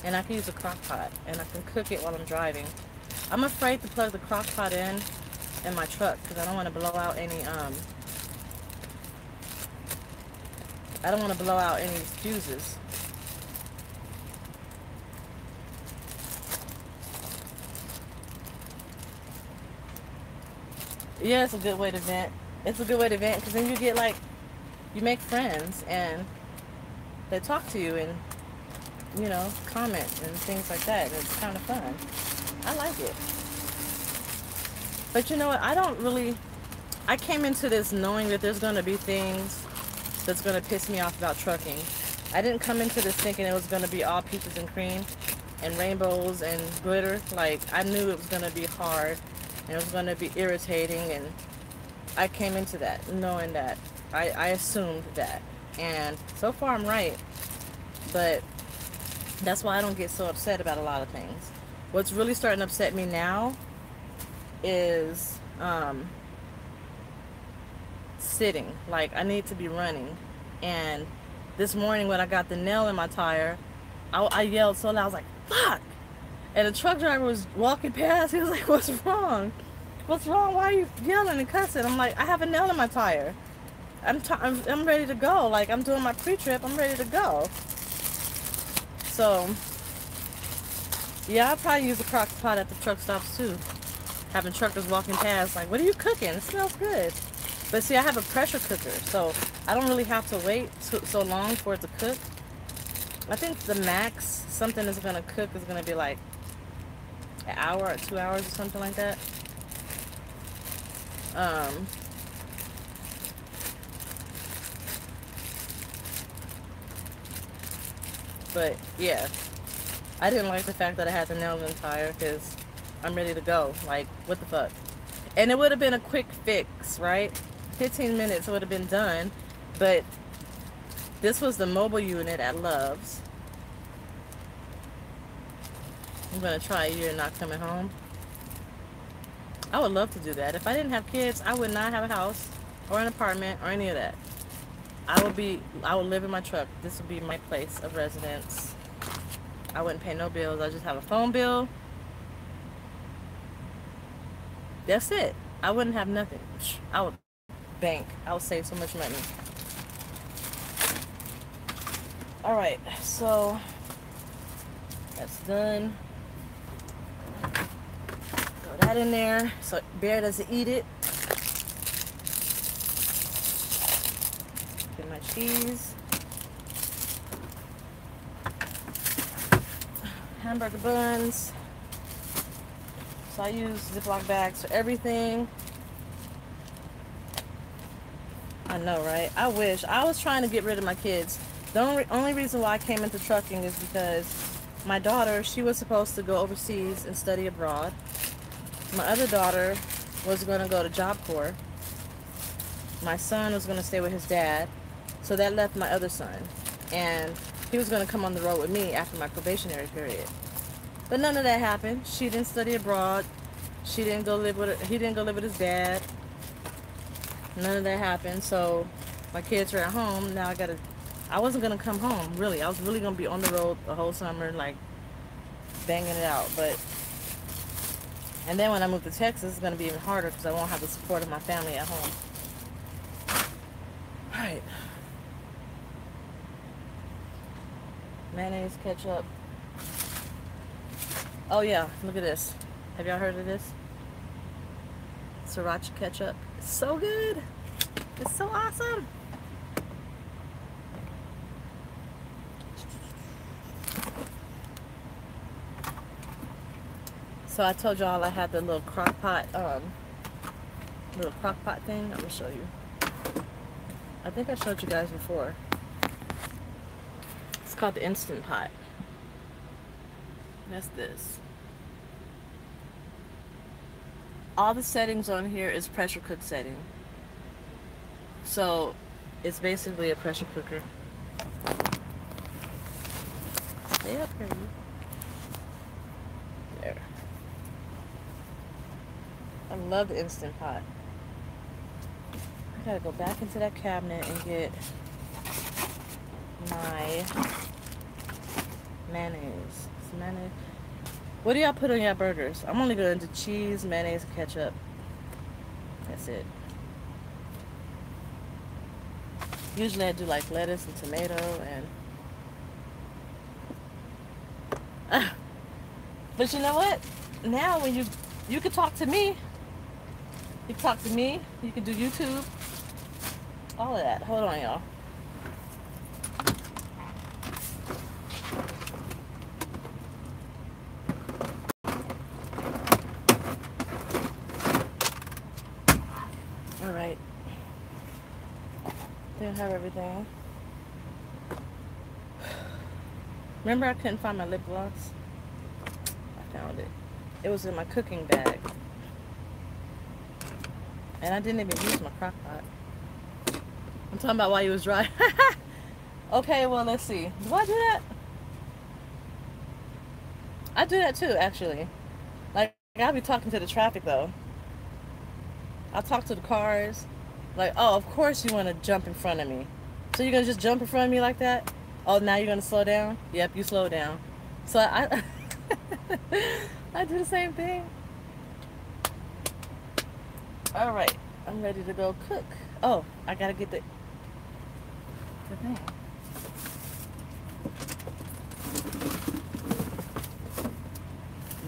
And I can use a crock pot, and I can cook it while I'm driving. I'm afraid to plug the crock pot in my truck because I don't want to blow out any, I don't want to blow out any fuses. Yeah, it's a good way to vent. It's a good way to vent because then you get like, you make friends and they talk to you and, you know, comment and things like that. And it's kind of fun. I like it. But you know what? I came into this knowing that there's going to be things that's going to piss me off about trucking. I didn't come into this thinking it was going to be all peaches and cream and rainbows and glitter. Like, I knew it was going to be hard and it was going to be irritating, and I came into that knowing that. I assumed that, and so far I'm right, but that's why I don't get so upset about a lot of things. What's really starting to upset me now is sitting. Like, I need to be running. And this morning when I got the nail in my tire, I yelled so loud, I was like, fuck! And the truck driver was walking past. He was like, what's wrong? What's wrong? Why are you yelling and cussing? I'm like, I have a nail in my tire. I'm ready to go. Like, I'm doing my pre-trip. I'm ready to go. So, yeah, I'll probably use a crock pot at the truck stops too. Having truckers walking past like, what are you cooking? It smells good. But see, I have a pressure cooker, so I don't really have to wait so long for it to cook. I think the max something is gonna cook is gonna be like an hour or 2 hours or something like that. But yeah, I didn't like the fact that I had the nail gun tire because I'm ready to go. Like, what the fuck? And it would have been a quick fix, right? 15 minutes would have been done. But this was the mobile unit at Love's. I'm gonna try a year not coming home. I would love to do that. If I didn't have kids, I would not have a house or an apartment or any of that. I would live in my truck. This would be my place of residence. I wouldn't pay no bills. I just have a phone bill. That's it. I wouldn't have nothing. I would bank. I would save so much money. All right, so that's done. Throw that in there so Bear doesn't eat it. Get my cheese. Hamburger buns. So I use Ziploc bags for everything. I know, right? I wish. I was trying to get rid of my kids. The only reason why I came into trucking is because my daughter, she was supposed to go overseas and study abroad. My other daughter was going to go to Job Corps. My son was going to stay with his dad. So that left my other son. And he was going to come on the road with me after my probationary period. But none of that happened. She didn't study abroad. He didn't go live with his dad. None of that happened. So my kids are at home. Now I wasn't going to come home, really. I was really going to be on the road the whole summer, like, banging it out. And then when I move to Texas, it's going to be even harder because I won't have the support of my family at home. All right. Mayonnaise, ketchup. Oh yeah, look at this. Have y'all heard of this? Sriracha ketchup. It's so good. It's so awesome. So I told y'all I had the little crock pot, thing. I'm gonna show you. I think I showed you guys before. It's called the Instant Pot. That's this. All the settings on here is pressure cook setting. So it's basically a pressure cooker. Stay up here. There. I love the Instant Pot. I gotta go back into that cabinet and get my mayonnaise. Mayonnaise. What do y'all put on your burgers? I'm only going to cheese, mayonnaise, and ketchup. That's it. Usually I do like lettuce and tomato and but you know what? Now when you can talk to me. You can talk to me. You can do YouTube. All of that. Hold on, y'all. Alright. Didn't have everything. Remember I couldn't find my lip gloss? I found it. It was in my cooking bag. And I didn't even use my crock pot. I'm talking about while you was dry. Okay, well, let's see. Do I do that? I do that too, actually. Like, I'll be talking to the traffic, though. I'll talk to the cars. Like, oh, of course you want to jump in front of me. So you're going to just jump in front of me like that? Oh, now you're going to slow down? Yep, you slow down. So I do the same thing. All right, I'm ready to go cook. Oh, I gotta get the thing.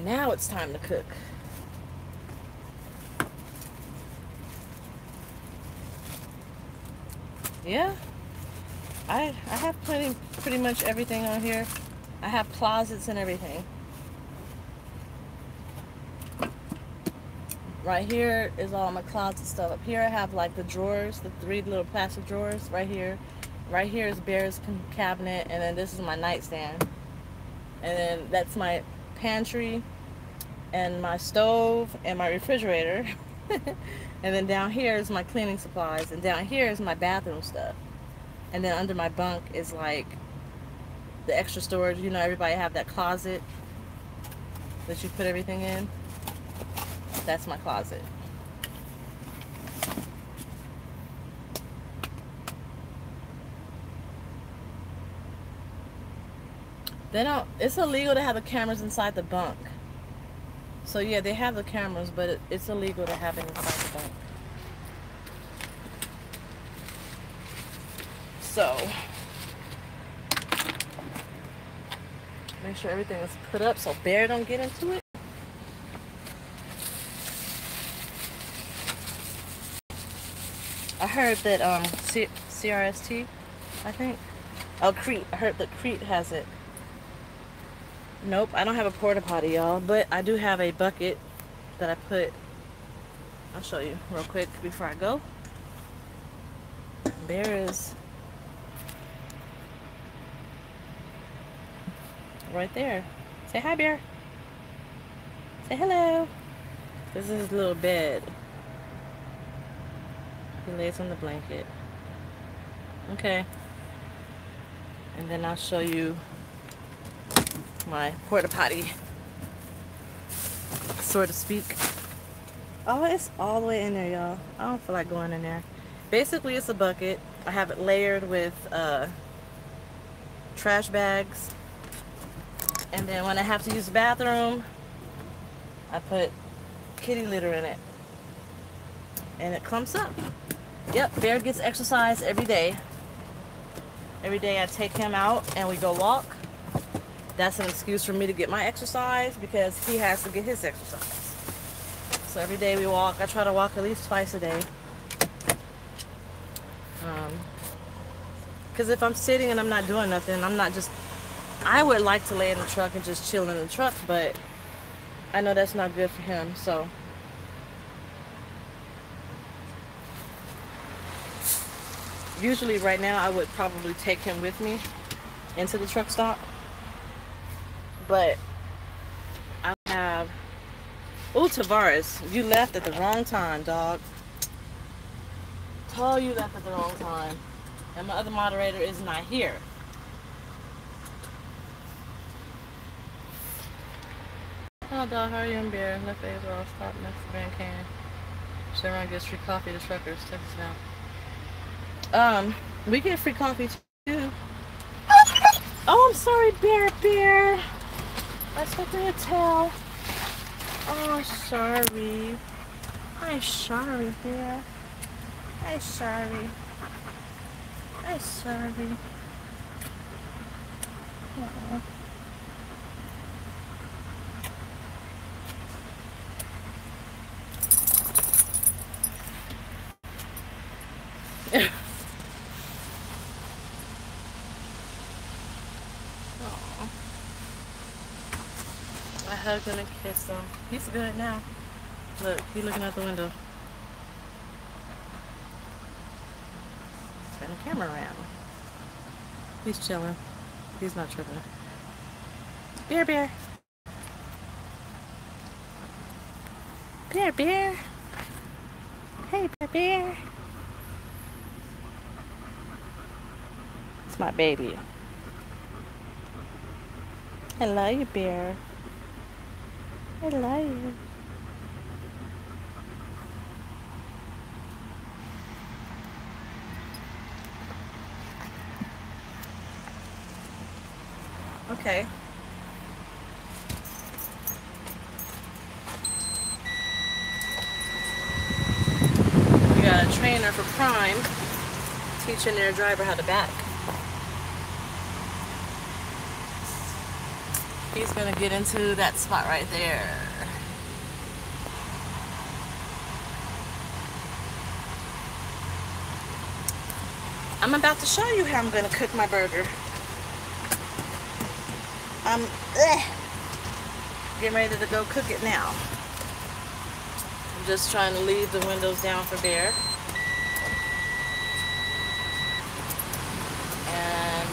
Now it's time to cook. yeah, I have pretty much everything on here. I have closets and everything. Right here is all my closet stuff. Up here I have like the drawers, the 3 little plastic drawers right here. Right here is Bear's cabinet, and then this is my nightstand. And then that's my pantry and my stove and my refrigerator. And then down here is my cleaning supplies, and down here is my bathroom stuff. And then under my bunk is like the extra storage. You know, everybody have that closet that you put everything in. That's my closet. They don't, it's illegal to have the cameras inside the bunk. So yeah, they have the cameras, but it's illegal to have it inside the bunk. So make sure everything is put up so Bear don't get into it. I heard that CRST, I think. Oh, Crete. I heard that Crete has it. Nope, I don't have a porta potty, y'all, but I do have a bucket that I put. I'll show you real quick before I go. Bear is right there. Say hi, Bear. Say hello. This is his little bed. He lays on the blanket. Okay. And then I'll show you my porta potty, so to speak. Oh, it's all the way in there, y'all. I don't feel like going in there. Basically, it's a bucket. I have it layered with trash bags. And then when I have to use the bathroom, I put kitty litter in it. And it clumps up. Yep, Bear gets exercise every day. Every day I take him out and we go walk. That's an excuse for me to get my exercise because he has to get his exercise. So every day we walk. I try to walk at least twice a day. Because if I'm sitting and I'm not doing nothing, I would like to lay in the truck and just chill in the truck, but I know that's not good for him, so. Usually right now I would probably take him with me into the truck stop. But I have... Oh, Tavares, you left at the wrong time, dog. Oh, you left at the wrong time. And my other moderator is not here. Oh, dog, how are you in Bear? Left April, stop next to Grand Canyon. Chevron gets free coffee to truckers. Check this out. We get free coffee too. Oh, I'm sorry, Bear. I stuck in your tail. Oh, sorry. I'm sorry, Bear. I'm sorry. I'm sorry. Aww. I hugged him and kissed him. He's good now. Look, he's looking out the window. Turn the camera around. He's chilling. He's not tripping. Bear. Bear. Hey, Bear. It's my baby. I love you, Bear. I love you. Okay. We got a trainer for Prime teaching their driver how to back. He's gonna get into that spot right there. I'm about to show you how I'm gonna cook my burger. I'm getting ready to go cook it now. I'm just trying to leave the windows down for Bear. And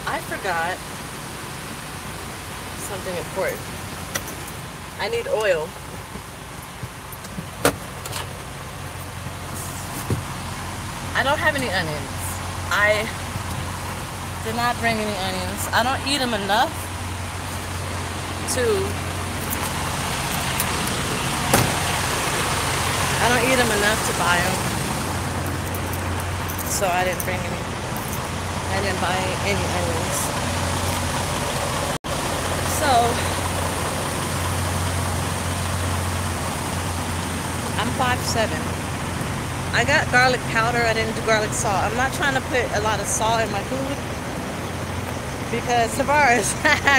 I forgot something important. I need oil. I don't have any onions. I did not bring any onions. I don't eat them enough to... I don't eat them enough to buy them. So I didn't bring any. I didn't buy any onions. So I'm 5'7". I got garlic powder. I didn't do garlic salt. I'm not trying to put a lot of salt in my food because Tavares,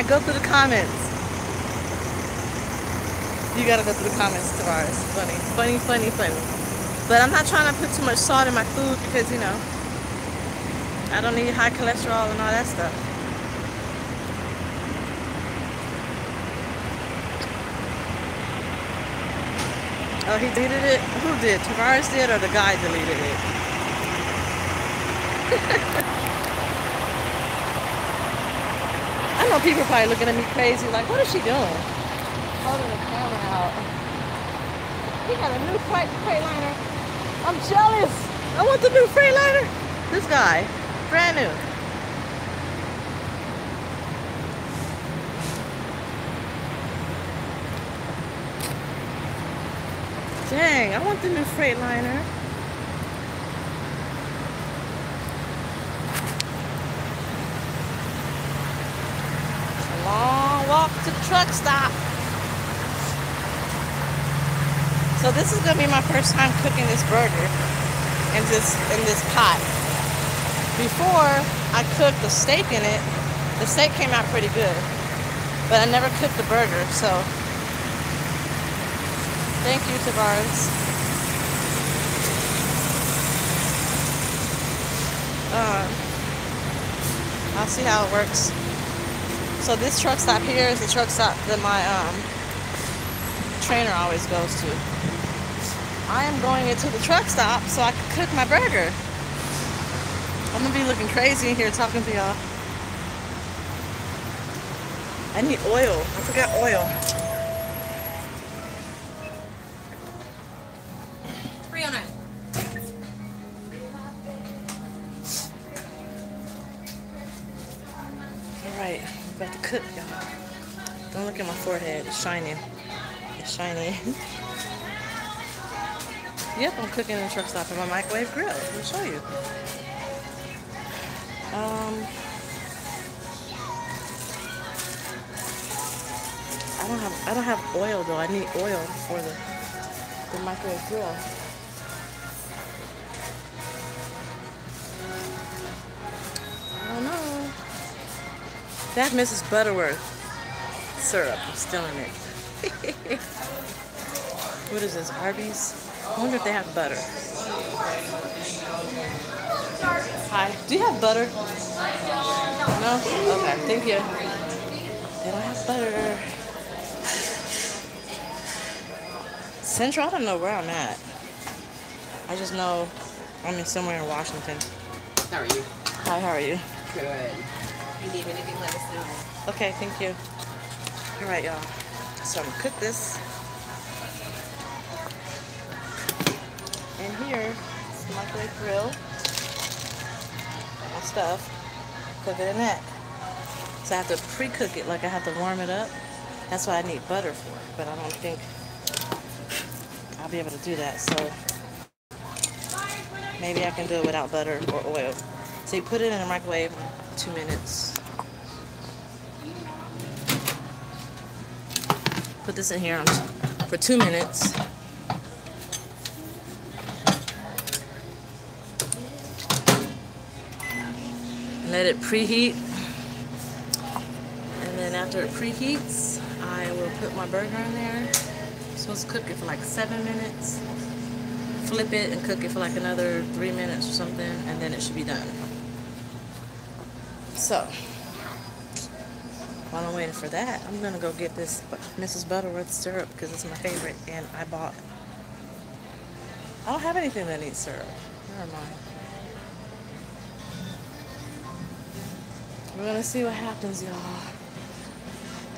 go through the comments. You gotta go through the comments, Tavares. Funny, funny, funny, funny. But I'm not trying to put too much salt in my food because, you know, I don't need high cholesterol and all that stuff. Oh, he deleted it? Who did? Tavares did or the guy deleted it? I know people probably looking at me crazy like, what is she doing? Holding the camera out. He got a new Freightliner. I'm jealous. I want the new Freightliner. This guy, brand new. Dang, I want the new Freightliner. It's a long walk to the truck stop. So this is gonna be my first time cooking this burger in this pot. Before I cooked the steak in it, the steak came out pretty good, but I never cooked the burger, so. Thank you, Tavares. I'll see how it works. So this truck stop here is the truck stop that my trainer always goes to. I am going into the truck stop so I can cook my burger. I'm gonna be looking crazy in here talking to y'all. I need oil. I forgot oil. Alright, I'm about to cook, y'all. Don't look at my forehead. It's shining. It's shiny. Yep, I'm cooking in the truck stop in my microwave grill. Let me show you. I don't have oil though. I need oil for the microwave grill. I don't know. That Mrs. Butterworth syrup. I'm still in it. What is this? Arby's? I wonder if they have butter. Hi. Do you have butter? No? Okay. Thank you. They don't have butter. Central? I don't know where I'm at. I just know I'm in somewhere in Washington. How are you? Hi, how are you? Good. If you need anything, let us know. Okay, thank you. Alright, y'all. So I'm gonna cook this. And here is the microwave grill. My stuff. Cook it in that. So I have to pre-cook it, like I have to warm it up. That's what I need butter for. But I don't think I'll be able to do that. So maybe I can do it without butter or oil. So you put it in the microwave 2 minutes. Put this in here for 2 minutes. Let it preheat. And then after it preheats, I will put my burger in there. I'm supposed to cook it for like 7 minutes. flip it and cook it for like another 3 minutes or something, and then it should be done. So while I'm waiting for that, I'm gonna go get this Mrs. Butterworth syrup because it's my favorite, and I don't have anything that needs syrup. Never mind. We're gonna see what happens, y'all.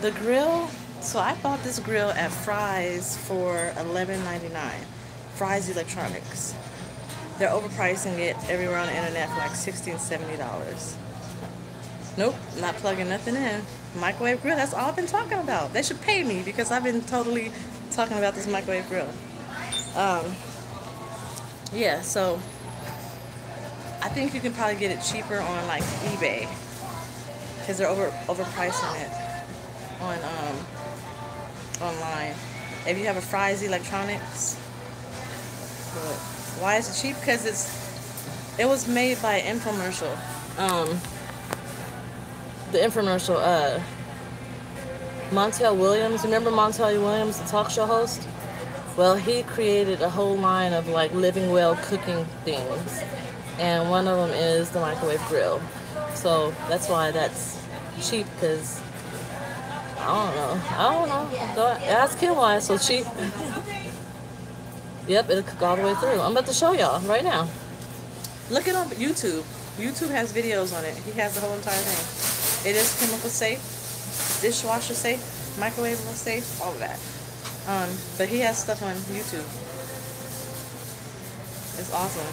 The grill. So I bought this grill at Fry's for $11.99. Fry's Electronics. They're overpricing it everywhere on the internet for like $60 and $70. Nope, not plugging nothing in. Microwave grill, that's all I've been talking about. They should pay me because I've been totally talking about this microwave grill. Yeah, so I think you can probably get it cheaper on like eBay because they're overpricing it on online. If you have a Fry's Electronics, but why is it cheap? Because it was made by an infomercial. The infomercial, Montel Williams. Remember Montel Williams, the talk show host? Well, he created a whole line of like living well cooking things, and one of them is the microwave grill. So that's why that's cheap, because I don't know. Go ask him why it's so cheap. Yep, it'll cook all the way through. I'm about to show y'all right now. Look it up on YouTube. YouTube has videos on it. He has the whole entire thing. It is chemical safe, dishwasher safe, microwavable safe, all of that. But he has stuff on YouTube. It's awesome.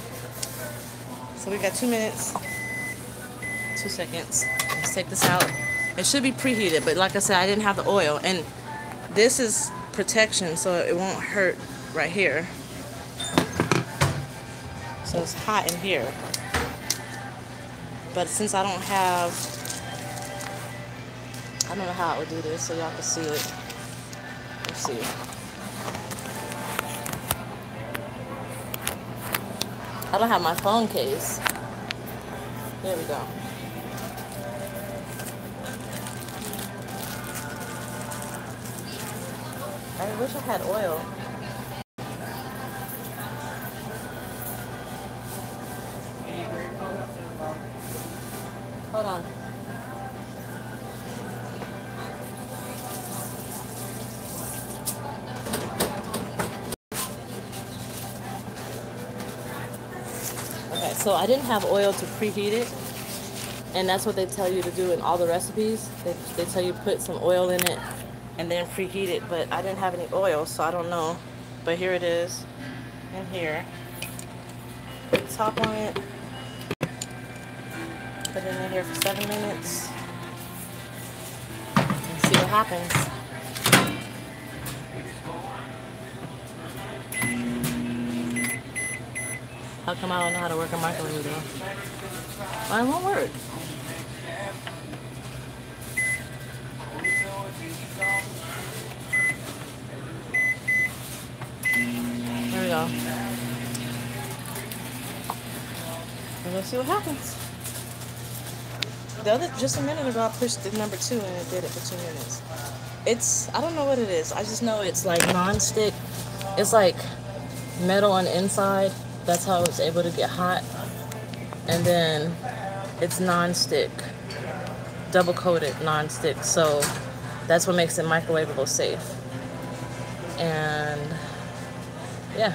So we got 2 minutes, 2 seconds. Let's take this out. It should be preheated, but like I said, I didn't have the oil. And this is protection, so it won't hurt right here. So it's hot in here. But since I don't know how I would do this, so y'all can see it. Let's see. I don't have my phone case. There we go. I wish I had oil. Hold on. Okay, so I didn't have oil to preheat it, and that's what they tell you to do in all the recipes. They tell you put some oil in it and then preheat it, but I didn't have any oil, so I don't know. But here it is, in here. Top on it. Put it in here for 7 minutes. And see what happens. How come I don't know how to work a microwave though? Well, it won't work. There we go. And let's see what happens. Just a minute ago, I pushed the number 2 and it did it for 2 minutes. I don't know what it is. I just know it's like non-stick. It's like metal on the inside. That's how it's able to get hot. And then it's non-stick, double-coated non-stick. So that's what makes it microwavable safe. And yeah.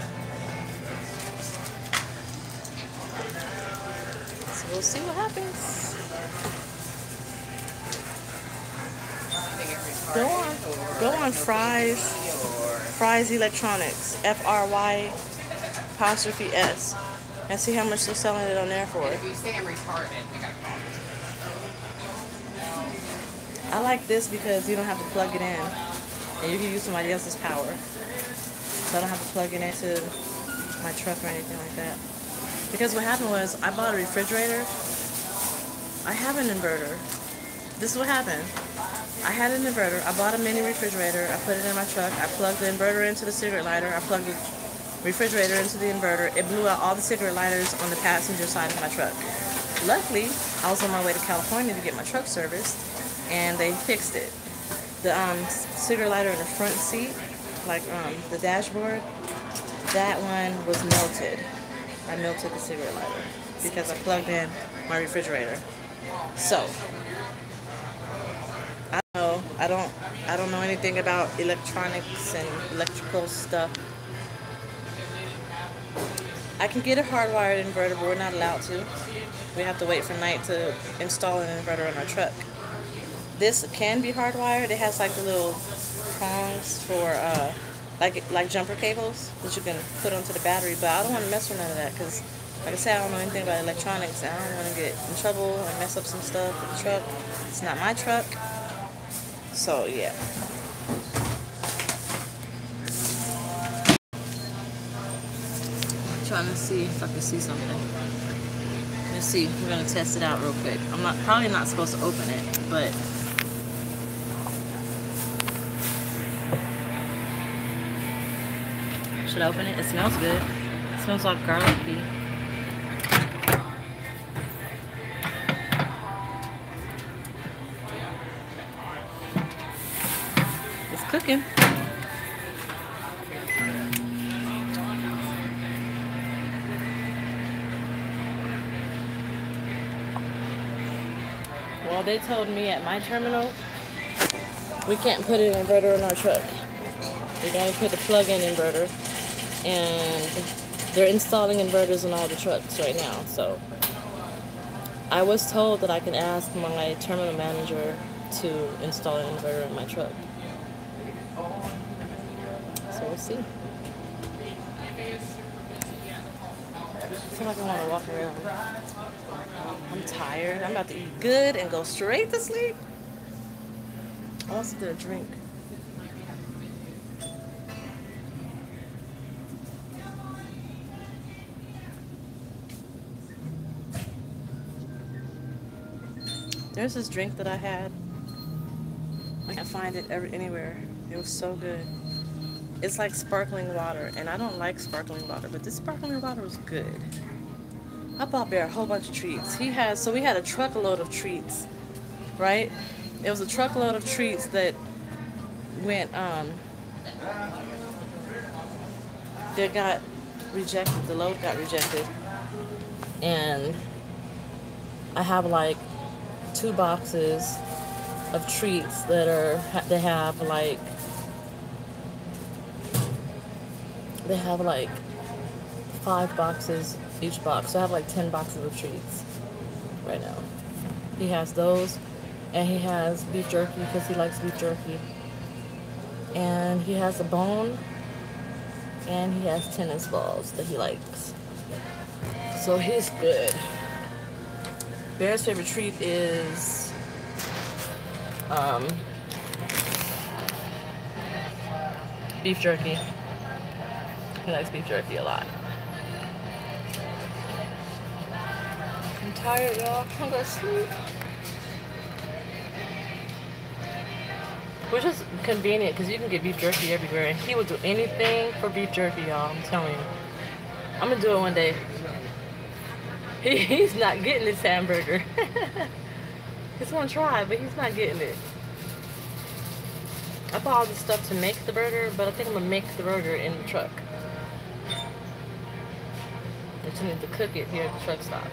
So we'll see what happens. Go on Fry's Electronics, FRY''S, and see how much they're selling it on there for. If you say I'm retarded, I gotta call you. I like this because you don't have to plug it in, and you can use somebody else's power. So I don't have to plug it into my truck or anything like that. Because what happened was, I bought a refrigerator. I have an inverter. This is what happened. I had an inverter. I bought a mini refrigerator. I put it in my truck. I plugged the inverter into the cigarette lighter. I plugged the refrigerator into the inverter. It blew out all the cigarette lighters on the passenger side of my truck. Luckily, I was on my way to California to get my truck serviced, and they fixed it. The cigarette lighter in the front seat, like the dashboard, That one was melted. I melted the cigarette lighter because I plugged in my refrigerator. So I don't know anything about electronics and electrical stuff. I can get a hardwired inverter, but we're not allowed to. We have to wait for night to install an inverter in our truck. This can be hardwired. It has like the little prongs for like jumper cables that you can put onto the battery, but I don't want to mess with none of that because, like I said, I don't know anything about electronics. I don't want to get in trouble and mess up some stuff with the truck. It's not my truck. So yeah. I'm trying to see if I can see something. Let's see. We're gonna test it out real quick. I'm probably not supposed to open it, but should I open it? It smells good. It smells like garlicky. It's cooking. Well, they told me at my terminal we can't put an inverter in our truck. They're going to put a plug-in inverter, and they're installing inverters in all the trucks right now. So I was told that I can ask my terminal manager to install an inverter in my truck. So we'll see. I feel like I want to walk around. I'm tired. I'm about to eat good and go straight to sleep. I also did a drink. There's this drink that I had. I can't find it anywhere. It was so good. It's like sparkling water, and I don't like sparkling water, but this sparkling water was good. I bought Bear a whole bunch of treats. So we had a truckload of treats, right? It was a truckload of treats that went, they got rejected. The load got rejected. And I have like 2 boxes of treats they have like 5 boxes each box. So I have like 10 boxes of treats right now. He has those, and he has beef jerky because he likes beef jerky. And he has a bone, and he has tennis balls that he likes. So he's good. Bear's favorite treat is beef jerky. He likes beef jerky a lot. I'm tired, y'all. I'm gonna sleep. Which is convenient because you can get beef jerky everywhere, and he would do anything for beef jerky, y'all. I'm telling you. I'm gonna do it one day. He's not getting this hamburger. He's gonna try, but he's not getting it. I bought all this stuff to make the burger, but I think I'm gonna make the burger in the truck. I just need to cook it here at the truck stop.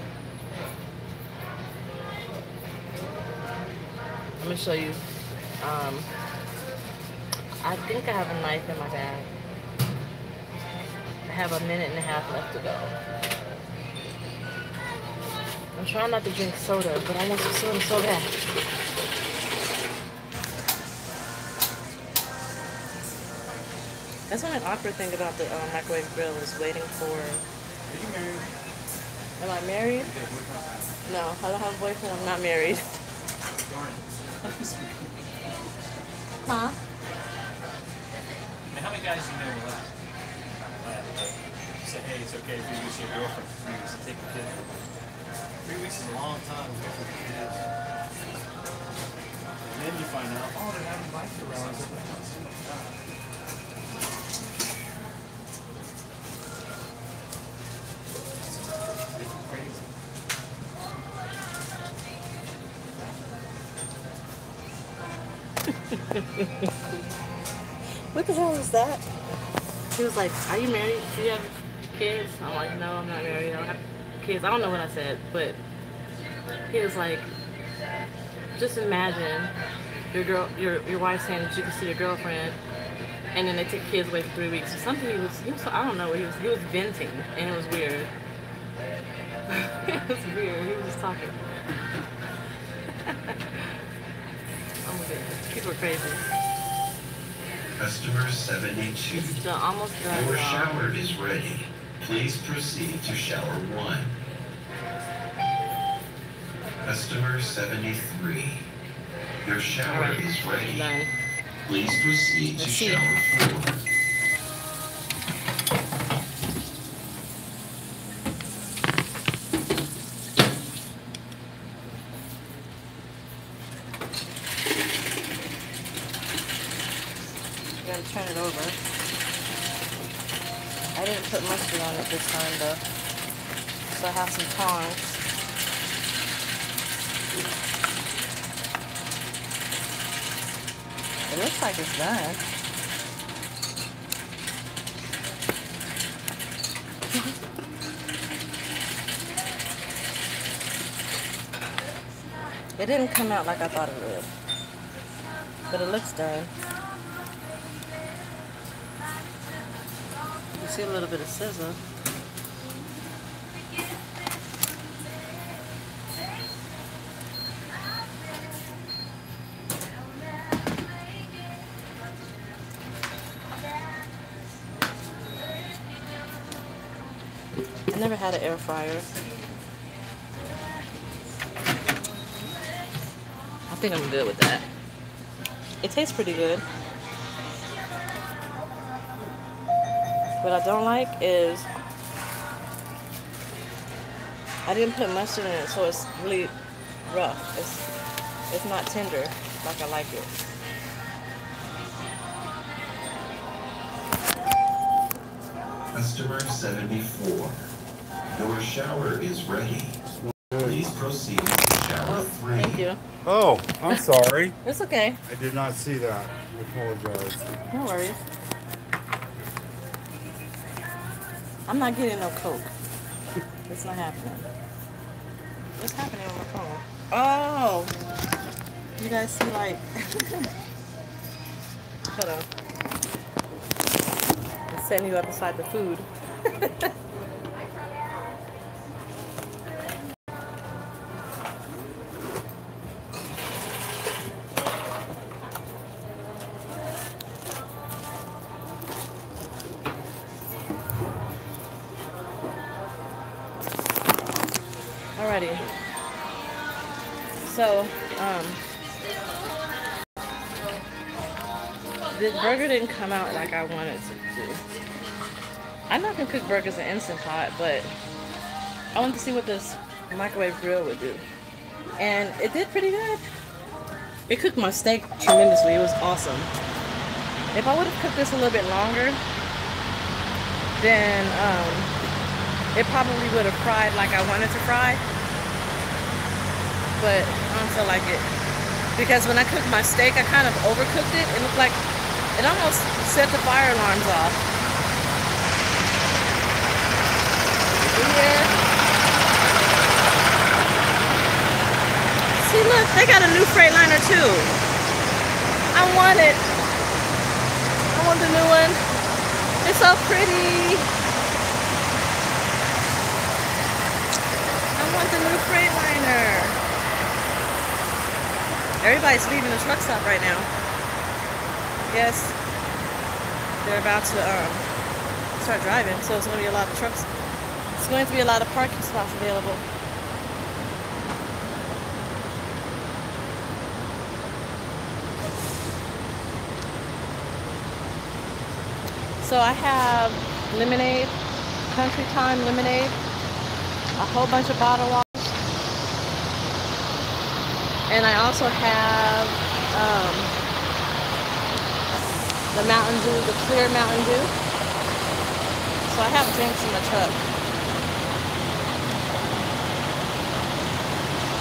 I'm gonna show you. I think I have a knife in my bag. I have a minute and a half left to go. I'm trying not to drink soda, but I want some soda so bad. That's one awkward thing about the microwave grill is waiting for... Are you married? Am I married? No, I don't have a boyfriend. I'm not married. Huh? How many guys you know left? Say, hey, it's okay if you lose your girlfriend for 3 weeks to take a kid. 3 weeks is a long time to go for the kids. And then you find out, oh, they're having bike rallies at the house. What the hell is that? He was like, "Are you married? Do you have kids?" I'm like, "No, I'm not married. I don't have kids." I don't know what I said, but he was like, "Just imagine your wife saying that you can see your girlfriend, and then they take kids away for 3 weeks or something." He was I don't know what he was venting, and it was weird. It was weird. He was just talking. Oh my goodness, people are crazy. Customer 72. It's done, almost done. Your shower is ready. Please proceed to shower 1. Customer 73. Your shower is ready. Done. Please proceed to shower 4. Gotta turn it over. I didn't put mustard on it this time though, so I have some tongs. It looks like it's done. It didn't come out like I thought it would, but it looks done. You see a little bit of sizzle. I never had an air fryer. I think I'm good with that. It tastes pretty good. What I don't like is I didn't put mustard in it, so it's really rough. It's not tender like I like it. Customer 74. Your shower is ready. Please proceed to shower 3. Thank you. Oh, I'm sorry. It's okay. I did not see that. I apologize. No worries. I'm not getting no Coke. It's not happening. What's happening on my phone? Oh! You guys see, like... Hold on. It's setting you up beside the food. Alrighty. So, the burger didn't come out like I wanted it to. I know I can cook burgers in Instant Pot, but I wanted to see what this microwave grill would do. And it did pretty good. It cooked my steak tremendously. It was awesome. If I would have cooked this a little bit longer, then it probably would have fried like I wanted to fry. But I don't feel like it. Because when I cooked my steak, I kind of overcooked it. It looked like it almost set the fire alarms off. Yeah. See, look, they got a new Freightliner too. I want it. I want the new one. It's so pretty. I want the new Freightliner. Everybody's leaving the truck stop right now. Yes, they're about to start driving, so it's going to be a lot of trucks. It's going to be a lot of parking spots available. So I have lemonade, Country Time lemonade, a whole bunch of bottle water. And I also have the Mountain Dew, the clear Mountain Dew. So I have drinks in the truck.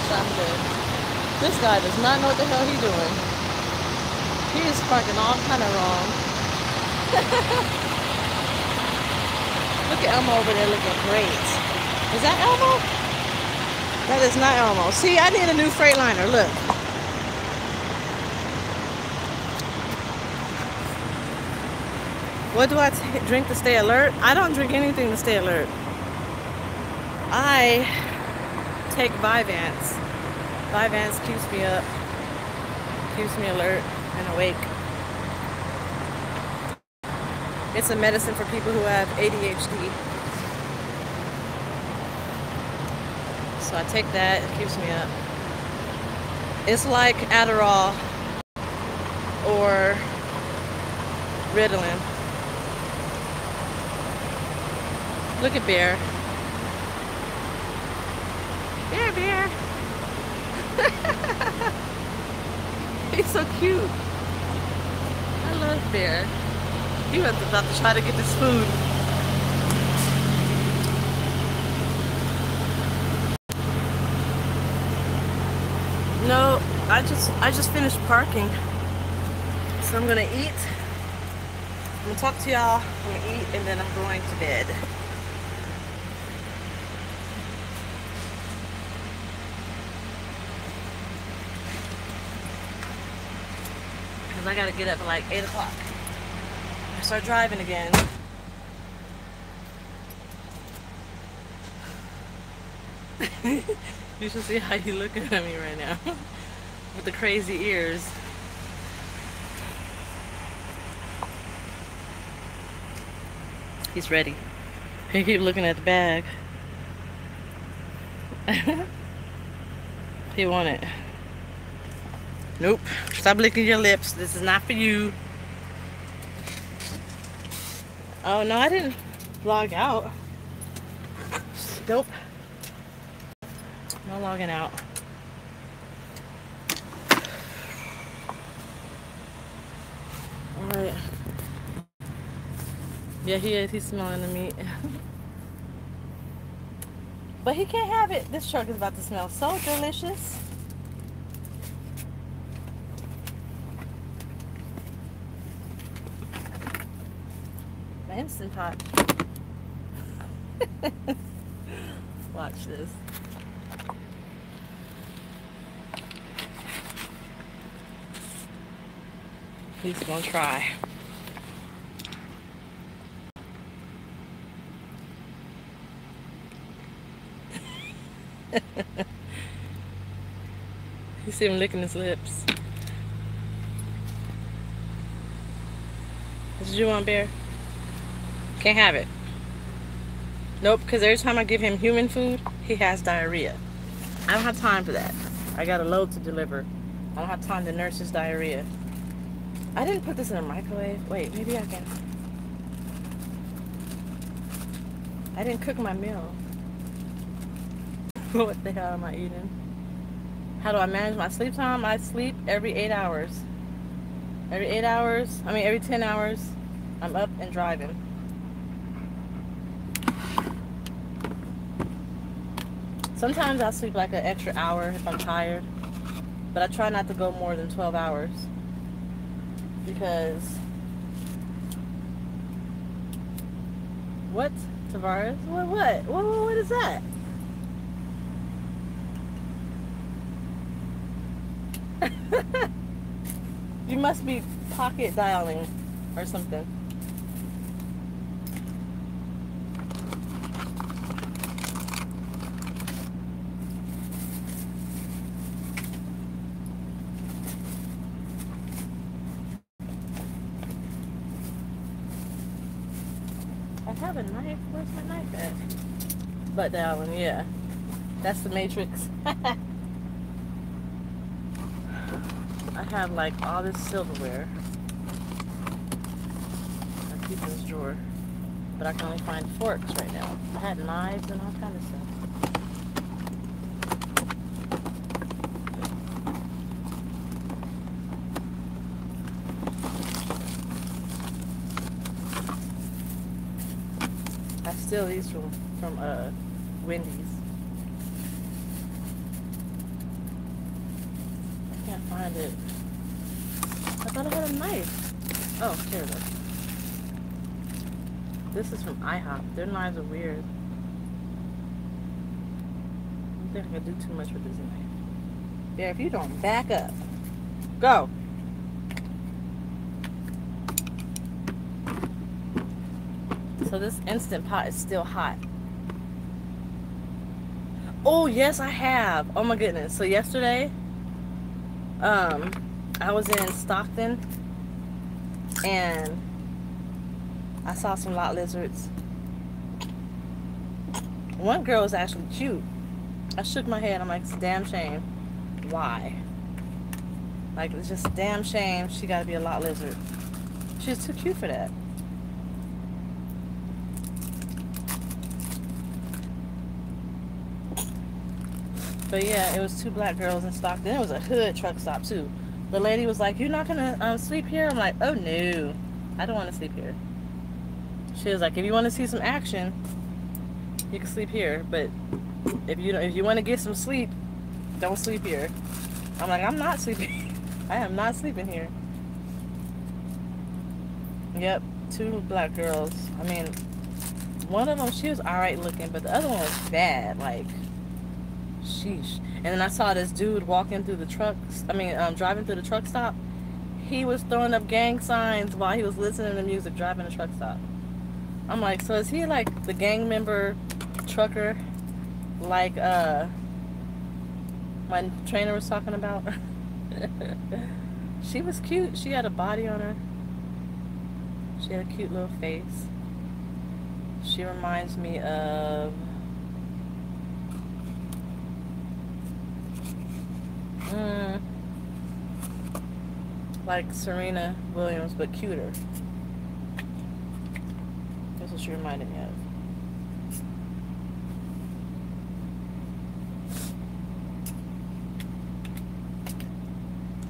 So I'm good. This guy does not know what the hell he's doing. He is parking all kind of wrong. Look at Elmo over there looking great. Is that Elmo? That is not Elmo. See, I need a new Freightliner. Look. What do I drink to stay alert? I don't drink anything to stay alert. I take Vyvanse. Vyvanse keeps me up, keeps me alert and awake. It's a medicine for people who have ADHD. So I take that, it keeps me up. It's like Adderall or Ritalin. Look at Bear. Bear. He's so cute. I love Bear. He was about to try to get this food. No, I just finished parking. So I'm gonna eat. I'm gonna talk to y'all, I'm gonna eat, and then I'm going to bed. Because I gotta get up at like 8 o'clock. I start driving again. You should see how he's looking at me right now. With the crazy ears. He's ready. He keep looking at the bag. He want it. Nope. Stop licking your lips. This is not for you. Oh no, I didn't log out. Nope. No logging out. Alright. Yeah, he is. He's smelling the meat. But he can't have it. This truck is about to smell so delicious. The Instant Pot. Watch this. He's gonna try. You see him licking his lips. What did you want, Bear? Can't have it. Nope, because every time I give him human food, he has diarrhea. I don't have time for that. I got a load to deliver. I don't have time to nurse his diarrhea. I didn't put this in a microwave. Wait, maybe I can. I didn't cook my meal. What the hell am I eating? How do I manage my sleep time? I sleep every 8 hours. Every 8 hours, every 10 hours, I'm up and driving. Sometimes I sleep like an extra hour if I'm tired. But I try not to go more than 12 hours. Because... What? Tavares? What is that? You must be pocket dialing or something. I have a knife. Where's my knife at? Butt dialing, yeah. That's the Matrix. I have like all this silverware. I keep in this drawer. But I can only find forks right now. I had knives and all kind of stuff. I steal these from Wendy's. I can't find it. I thought I had a knife. Oh, here it is. This is from IHOP. Their knives are weird. I don't think I can do too much with this knife. There, if you don't back up. Go. So this Instant Pot is still hot. Oh, yes, I have. Oh, my goodness. So yesterday, I was in Stockton, and I saw some lot lizards. One girl was actually cute. I shook my head. I'm like, it's a damn shame. Why? Like, it's just a damn shame she got to be a lot lizard. She's too cute for that. But yeah, it was 2 black girls in Stockton. It was a hood truck stop too. The lady was like, "You're not gonna sleep here?" I'm like, "Oh no, I don't want to sleep here." She was like, "If you want to see some action, you can sleep here. But if you want to get some sleep, don't sleep here." I'm like, "I'm not sleeping. I am not sleeping here." Yep, 2 black girls. I mean, one of them, she was alright looking, but the other one was bad. Like, sheesh. And then I saw this dude walking through the driving through the truck stop. He was throwing up gang signs while he was listening to music, driving the truck stop. I'm like, so is he like the gang member trucker, like my trainer was talking about? She was cute. She had a body on her. She had a cute little face. She reminds me of like Serena Williams, but cuter. That's what she reminded me of.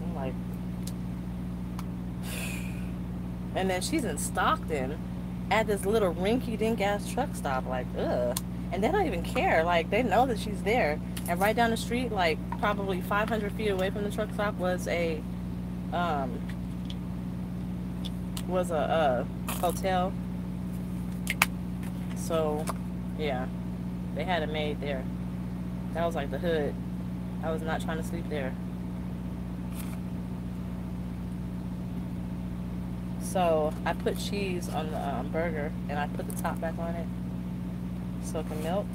I'm like, and then she's in Stockton at this little rinky-dink ass truck stop. Like, ugh. And they don't even care. Like, they know that she's there. And right down the street, like probably 500 feet away from the truck stop, was a hotel. So yeah, they had it made there. That was like the hood. I was not trying to sleep there. So I put cheese on the burger, and I put the top back on it so it can melt.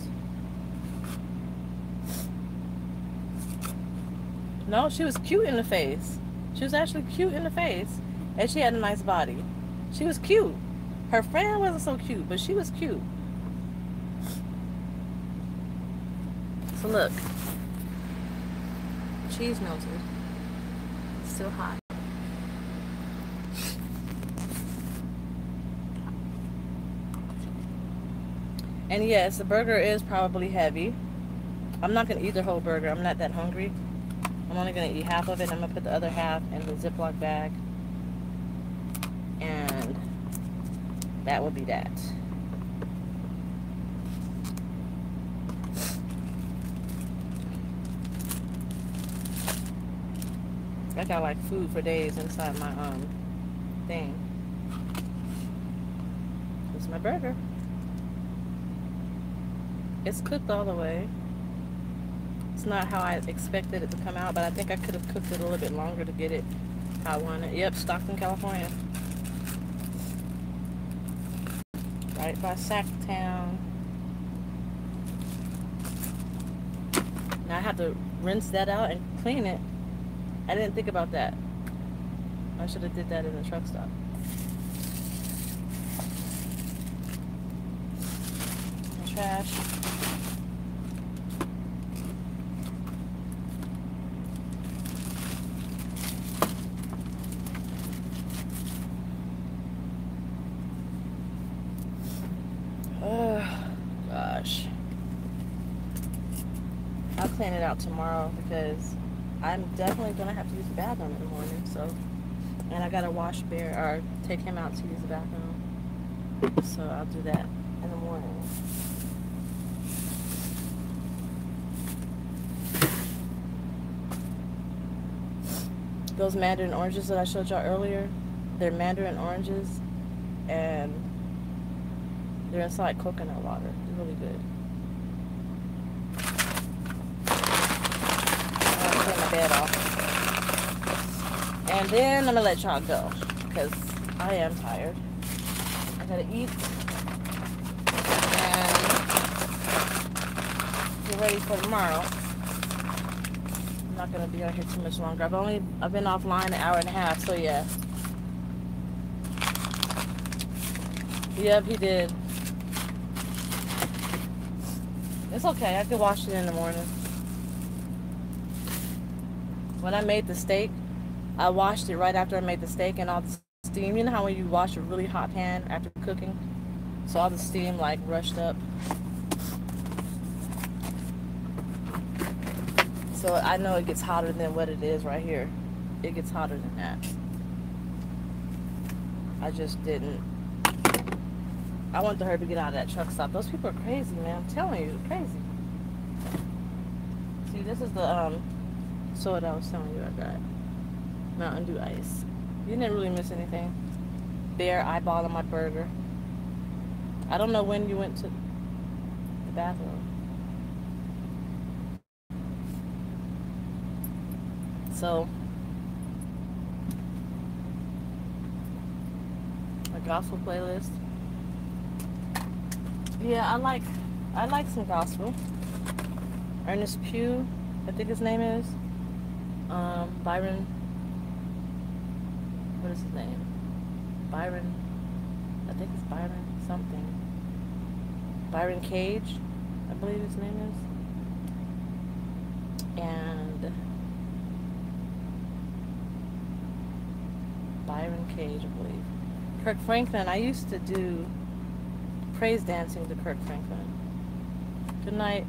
No, she was cute in the face. She was actually cute in the face. And she had a nice body. She was cute. Her friend wasn't so cute, but she was cute. So look. Cheese melted. It's still hot. And yes, the burger is probably heavy. I'm not going to eat the whole burger. I'm not that hungry. I'm only going to eat half of it. I'm going to put the other half in the Ziploc bag. And that will be that. I got like food for days inside my thing. This is my burger. It's cooked all the way. It's not how I expected it to come out, but I think I could have cooked it a little bit longer to get it how I want it. Yep, Stockton, California. Right by Sacktown. Now I have to rinse that out and clean it. I didn't think about that. I should have did that in the truck stop. Trash. Oh, gosh. I'll clean it out tomorrow because I'm definitely going to have to use the bathroom in the morning, so. And I got to wash Bear, or take him out to use the bathroom. So I'll do that in the morning. Those mandarin oranges that I showed y'all earlier, they're mandarin oranges, and They're inside coconut water. It's really good. I'm gonna turn my bed off. And then I'm gonna let y'all go because I am tired. I gotta eat and get ready for tomorrow. I'm not gonna be out here too much longer. I've been offline an hour and a half, so yeah. Yep, he did. It's okay, I can wash it in the morning. When I made the steak, I washed it right after I made the steak, and all the steam, you know how when you wash a really hot pan after cooking? So all the steam like rushed up. So I know it gets hotter than what it is right here. It gets hotter than that. I just didn't. I want her to get out of that truck stop. Those people are crazy, man. I'm telling you, they're crazy. See, this is the soda I was telling you I got. Mountain Dew Ice. You didn't really miss anything. Bear eyeball on my burger. I don't know when you went to the bathroom. So, a gospel playlist. Yeah, I like some gospel. Ernest Pugh, I think his name is. Byron. What is his name? Byron. I think it's Byron something. Byron Cage, I believe his name is. And Byron Cage, I believe. Kirk Franklin. I used to do praise dancing to Kirk Franklin. Good night.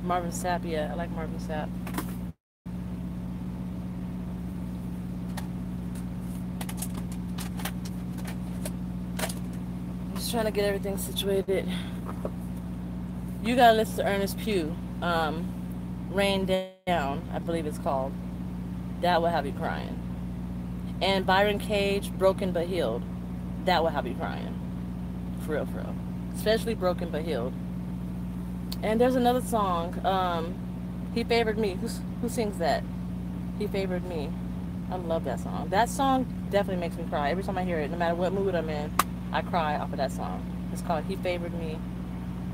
Marvin Sapp, yeah, I like Marvin Sapp. I'm just trying to get everything situated. You gotta listen to Ernest Pugh. Rain Down, I believe it's called. That will have you crying. And Byron Cage, Broken But Healed. That will have you crying. For real, for real. Especially Broken But Healed. And there's another song, He Favored Me. Who sings that? He Favored Me. I love that song. That song definitely makes me cry. Every time I hear it, no matter what mood I'm in, I cry off of that song. It's called He Favored Me,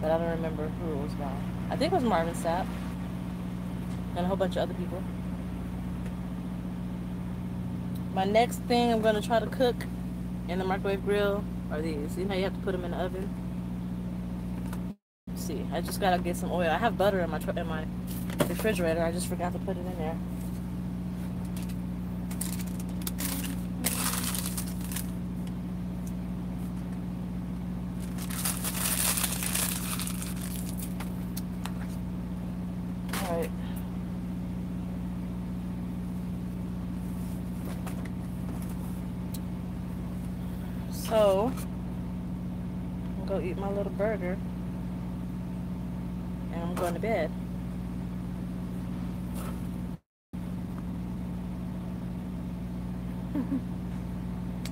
but I don't remember who it was by. I think it was Marvin Sapp and a whole bunch of other people. My next thing I'm going to try to cook in the microwave grill are these. You know, you have to put them in the oven. See, I just gotta get some oil. I have butter in my refrigerator. I just forgot to put it in there. All right. So I'm gonna go eat my little burger. And I'm going to bed.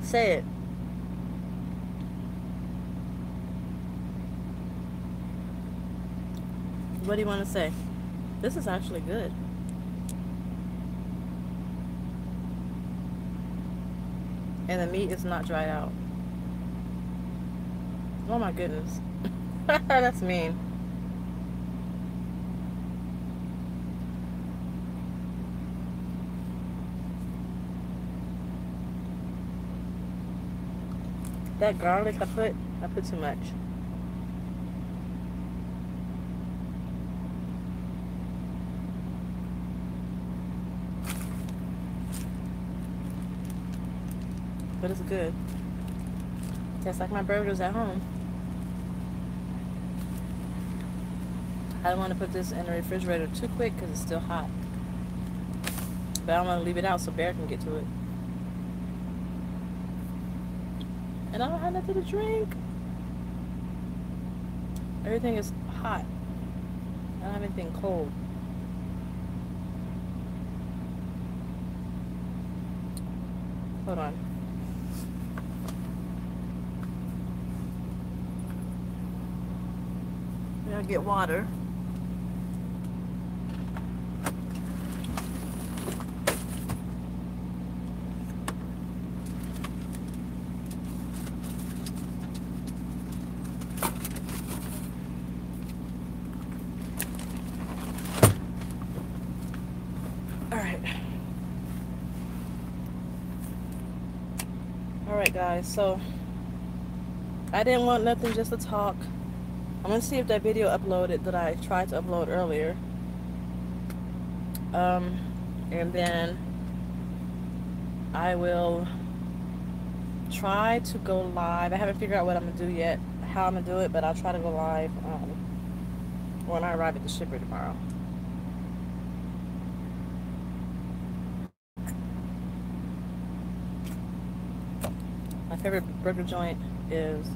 Say it. What do you want to say? This is actually good. And the meat is not dried out. Oh my goodness. That's mean. That garlic I put too much. But it's good. Tastes like my burgers at home. I don't want to put this in the refrigerator too quick because it's still hot. But I don't want to leave it out so Bear can get to it. And I don't have nothing to drink. Everything is hot. I don't have anything cold. Hold on. Gotta get water. Alright guys, so I didn't want nothing, just to talk. I'm gonna see if that video uploaded that I tried to upload earlier. And then I will try to go live. I haven't figured out what I'm gonna do yet, how I'm gonna do it, but I'll try to go live when I arrive at the shipper tomorrow. My favorite burger joint is,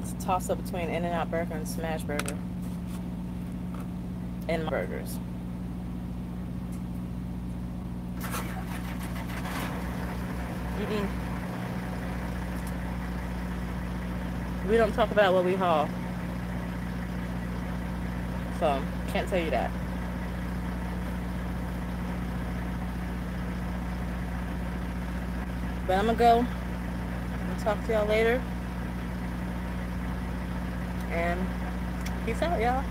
it's a toss-up between In-N-Out Burger and Smash Burger. And my burgers. Eating. We don't talk about what we haul. So, can't tell you that. But I'm gonna go. I'll talk to y'all later. And peace out, y'all.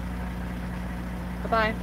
Bye-bye.